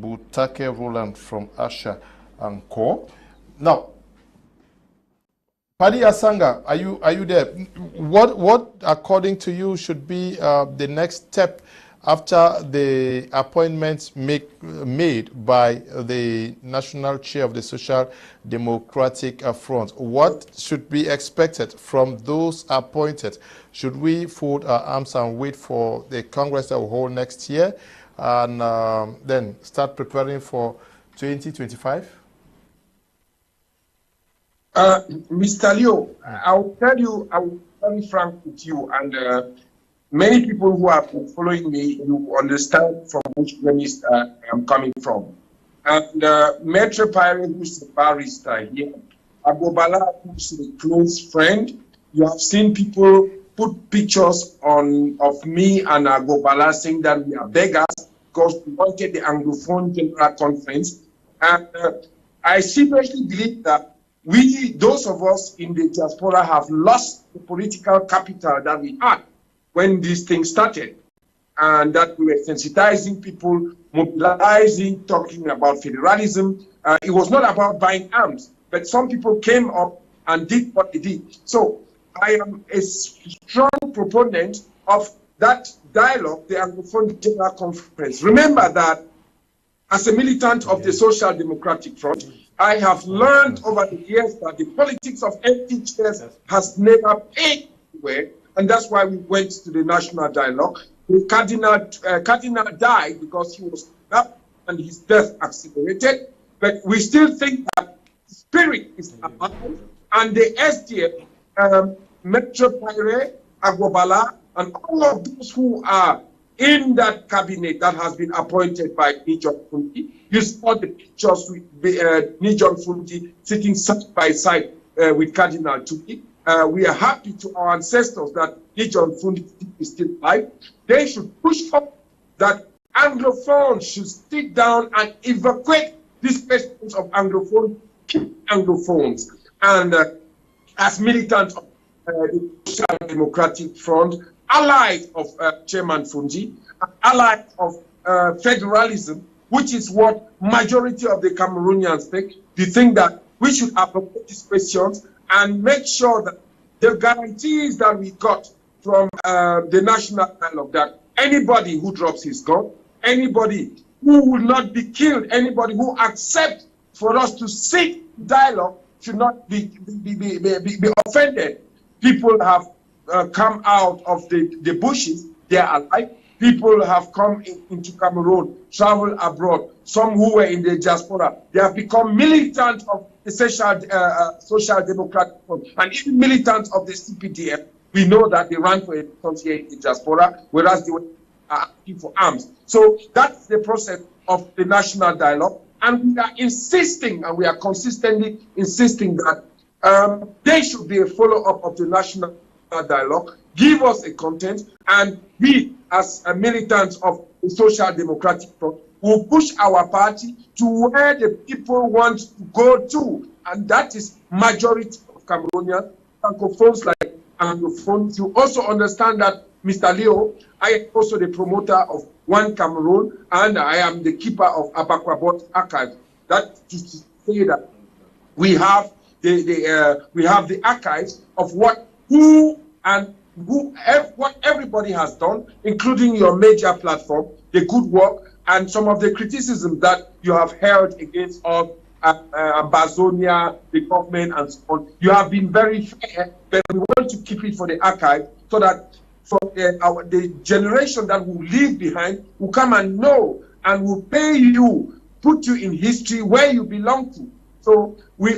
Butake Roland from Asha and Co. Now, Paddy Asanga, are you there? What according to you should be the next step after the appointments made by the national chair of the Social Democratic Front? What should be expected from those appointed? Should we fold our arms and wait for the Congress that will hold next year and then start preparing for 2025?
Mr. Liu, I will be very frank with you, and many people who have been following me, you understand from which premise I'm coming from. And Maitre Payere, who's the barrister here, Agobala, who's a close friend, you have seen people put pictures of me and Agobala saying that we are beggars because we wanted the Anglophone General Conference. And I seriously believe that those of us in the diaspora, have lost the political capital that we had when this thing started, and that we were sensitizing people, mobilizing, talking about federalism. It was not about buying arms, but some people came up and did what they did. So I am a strong proponent of that dialogue, the Anglophone General Conference. Remember that as a militant of the Social Democratic Front, I have learned over the years that the politics of empty chairs has never paid anywhere, and that's why we went to the national dialogue. The Cardinal died because he was up and his death accelerated, but we still think that spirit is alive, and the SDF, Maitre Payere, Agobala, and all of those who are in that cabinet that has been appointed by Nijon Fundi. You saw the pictures with Nijon Fundi sitting side by side with Cardinal Tuki. we are happy to our ancestors that John Fundi is still alive. They should push for that Anglophones should sit down and evacuate these questions of Anglophone, keep Anglophones. And as militants of the Social Democratic Front, allies of Chairman Fundi, allies of federalism, which is what majority of the Cameroonians think, we think that we should approach these questions and make sure that the guarantees that we got from the national dialogue, that anybody who drops his gun, anybody who will not be killed, anybody who accepts for us to seek dialogue should not be offended. People have come out of the bushes, they are alive. People have come into Cameroon, traveled abroad. Some who were in the diaspora, they have become militants of the Social Democratic Front, and even militants of the CPDF. We know that they ran for elections here in the diaspora, whereas they were asking for arms. So that's the process of the national dialogue, and we are insisting, and we are consistently insisting that there should be a follow-up of the national dialogue, give us a content, and we, as militants of the Social Democratic Front, will push our party to where the people want to go to, and that is majority of Cameroonians, Francophones like Anglophones. You also understand that, Mr. Leo, I am also the promoter of One Cameroon, and I am the keeper of Abakwabot archive. That is to say that we have the archives of what everybody has done, including your major platform, the good work, and some of the criticism that you have held against us, Bazonia, the government, and so on. You have been very fair, but we want to keep it for the archive so that for the generation that will leave behind will come and know and will pay you, put you in history where you belong to. So we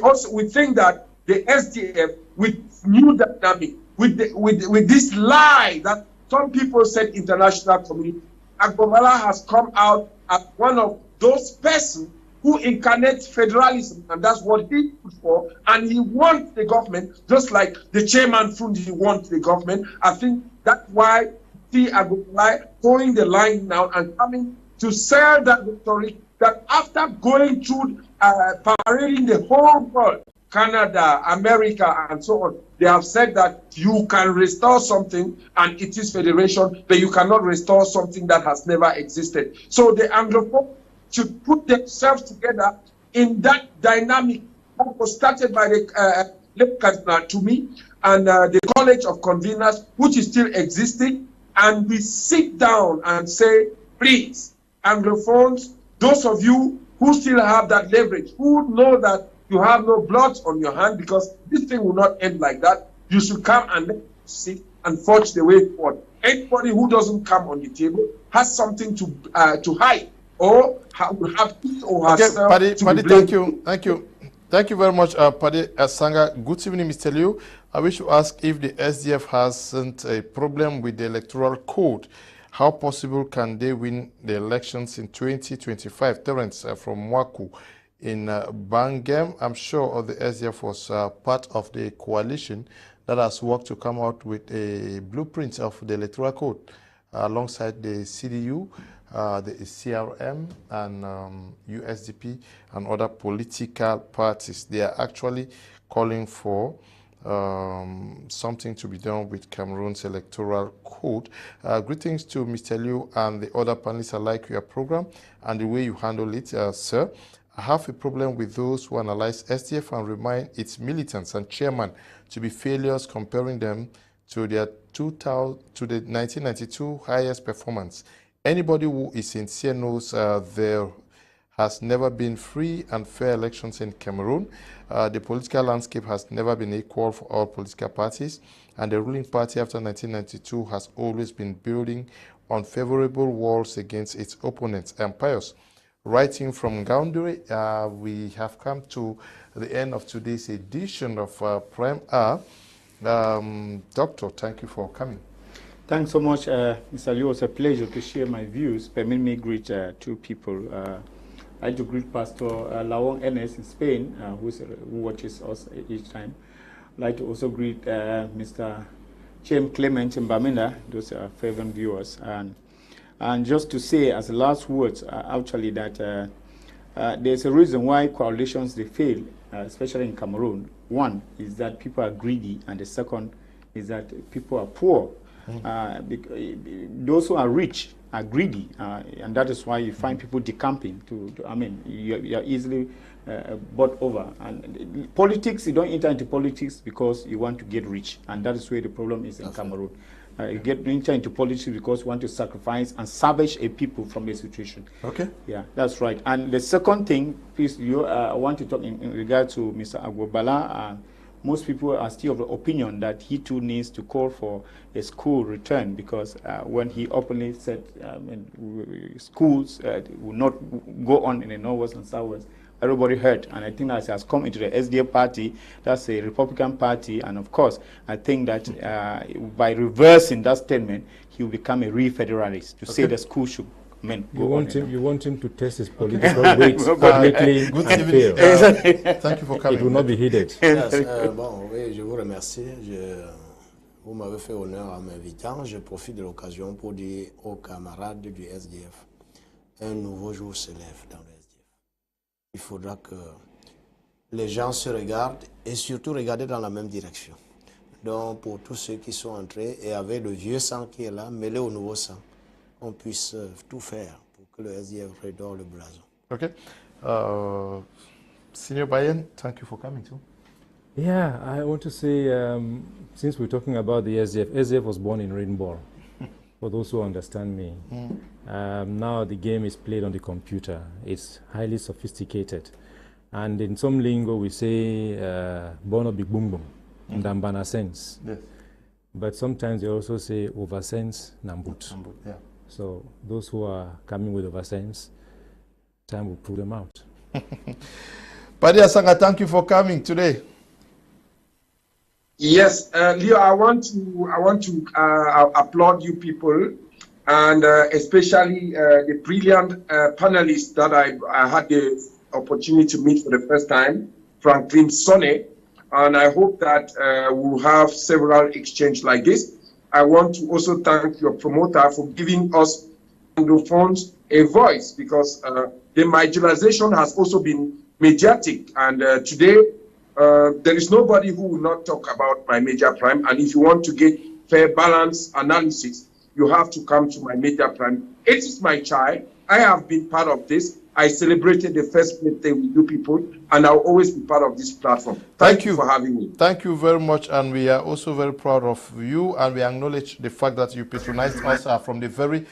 think that the SDF, with new dynamic, with this lie that some people said international community, Agbomala has come out as one of those persons who incarnates federalism, and that's what he put for, and he wants the government, just like the chairman Fundi wants the government. I think that's why see Agbomala throwing the line now and coming to sell that rhetoric that after going through parading the whole world, Canada, America, and so on, they have said that you can restore something and it is federation, but you cannot restore something that has never existed. So the Anglophone should put themselves together in that dynamic that was started by the to me and the College of Conveners, which is still existing, and we sit down and say, please, Anglophones, those of you who still have that leverage, who know that you have no blood on your hand, because this thing will not end like that, you should come and sit and forge the way forward. Anybody who doesn't come on the table has something to hide, or will have it or herself.
Paddy, thank you very much, Paddy Asanga. Good evening, Mr. Liu. I wish to ask if the SDF hasn't a problem with the electoral code. How possible can they win the elections in 2025? Terence from Mwaku in Bangem. I'm sure the SDF was part of the coalition that has worked to come out with a blueprint of the electoral code alongside the CDU, the CRM, and USDP and other political parties. They are actually calling for something to be done with Cameroon's electoral code. Greetings to Mr. Liu and the other panelists. I like your program and the way you handle it, sir. I have a problem with those who analyze SDF and remind its militants and chairman to be failures, comparing them to their 1992 highest performance. Anybody who is sincere knows there has never been free and fair elections in Cameroon. The political landscape has never been equal for all political parties, and the ruling party after 1992 has always been building unfavorable walls against its opponents. Empires. Writing from Gaunduri, we have come to the end of today's edition of Prime Hour. Doctor, thank you for coming.
Thanks so much, Mr. Liu. It was a pleasure to share my views. Permit me greet two people. I like to greet Pastor Lawong Enes in Spain, who watches us each time. I'd like to also greet Mr. Chairman Clement Mbamina, those are fervent viewers. And just to say as last words, actually, that there's a reason why coalitions, they fail, especially in Cameroon. One is that people are greedy, and the second is that people are poor. Those who are rich are greedy, and that is why you find people decamping. You're easily bought over. And politics, you don't enter into politics because you want to get rich, and that is where the problem is in Cameroon. You enter into politics because you want to sacrifice and salvage a people from a situation.
Okay.
Yeah, that's right. And the second thing, please, I want to talk in regard to Mr. Agwobala. Most people are still of the opinion that he too needs to call for a school return, because when he openly said schools will not go on in the Northwest and Southwest, everybody heard. And I think that has come into the SDF party, that's a Republican party, and of course, I think that by reversing that statement, he will become a real federalist to say the school should
you want him to test his political weight publicly and fail.
Thank you for coming.
It will not be heeded.
Yes, bon, oui, je vous remercie. Vous m'avez fait honneur en m'invitant. Je profite de l'occasion pour dire aux camarades du SDF, un nouveau jour se lève dans le SDF. Il faudra que les gens se regardent et surtout regarder dans la même direction. Donc, pour tous ceux qui sont entrés et avec le vieux sang qui est là, mêlé au nouveau sang, on puisse tout faire pour que le SDF redore le blason.
Okay. Senior Bayen, thank you for coming too.
Yeah, I want to say, since we're talking about the SDF, SDF was born in Rainbow, for those who understand me. Now the game is played on the computer. It's highly sophisticated. And in some lingo we say, bono big boom boom, ndambana sense.
Yes.
But sometimes they also say oversense nambut.
Yeah.
So those who are coming with oversense, time will pull them out.
Paddy Asanga, thank you for coming today.
Yes, Leo, I want to applaud you people, and especially the brilliant panelists that I had the opportunity to meet for the first time, Franklin Sone, and I hope that we'll have several exchanges like this. I want to also thank your promoter for giving us Anglophones a voice, because the marginalization has also been mediatic, and today there is nobody who will not talk about my major prime. And if you want to get fair balance analysis, you have to come to my major prime. It is my child. I have been part of this. I celebrated the first birthday with you people, and I'll always be part of this platform. Thank you for having me.
Thank you very much, and we are also very proud of you, and we acknowledge the fact that you patronized us from the very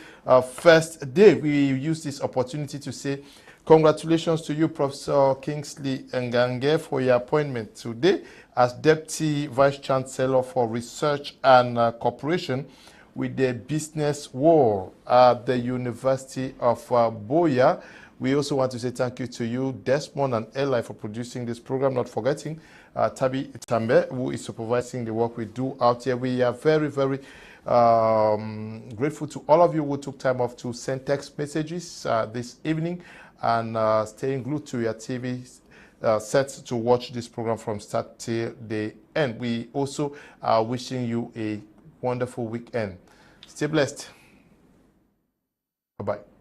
first day. We use this opportunity to say congratulations to you, Professor Kingsley Ngange, for your appointment today as Deputy Vice Chancellor for Research and Cooperation with the Business World at the University of Boya. We also want to say thank you to you, Desmond and Eli, for producing this program, not forgetting Tabi Tambe, who is supervising the work we do out here. We are very, very grateful to all of you who took time off to send text messages this evening, and staying glued to your TV set to watch this program from start till the end. We also are wishing you a wonderful weekend. Stay blessed. Bye-bye.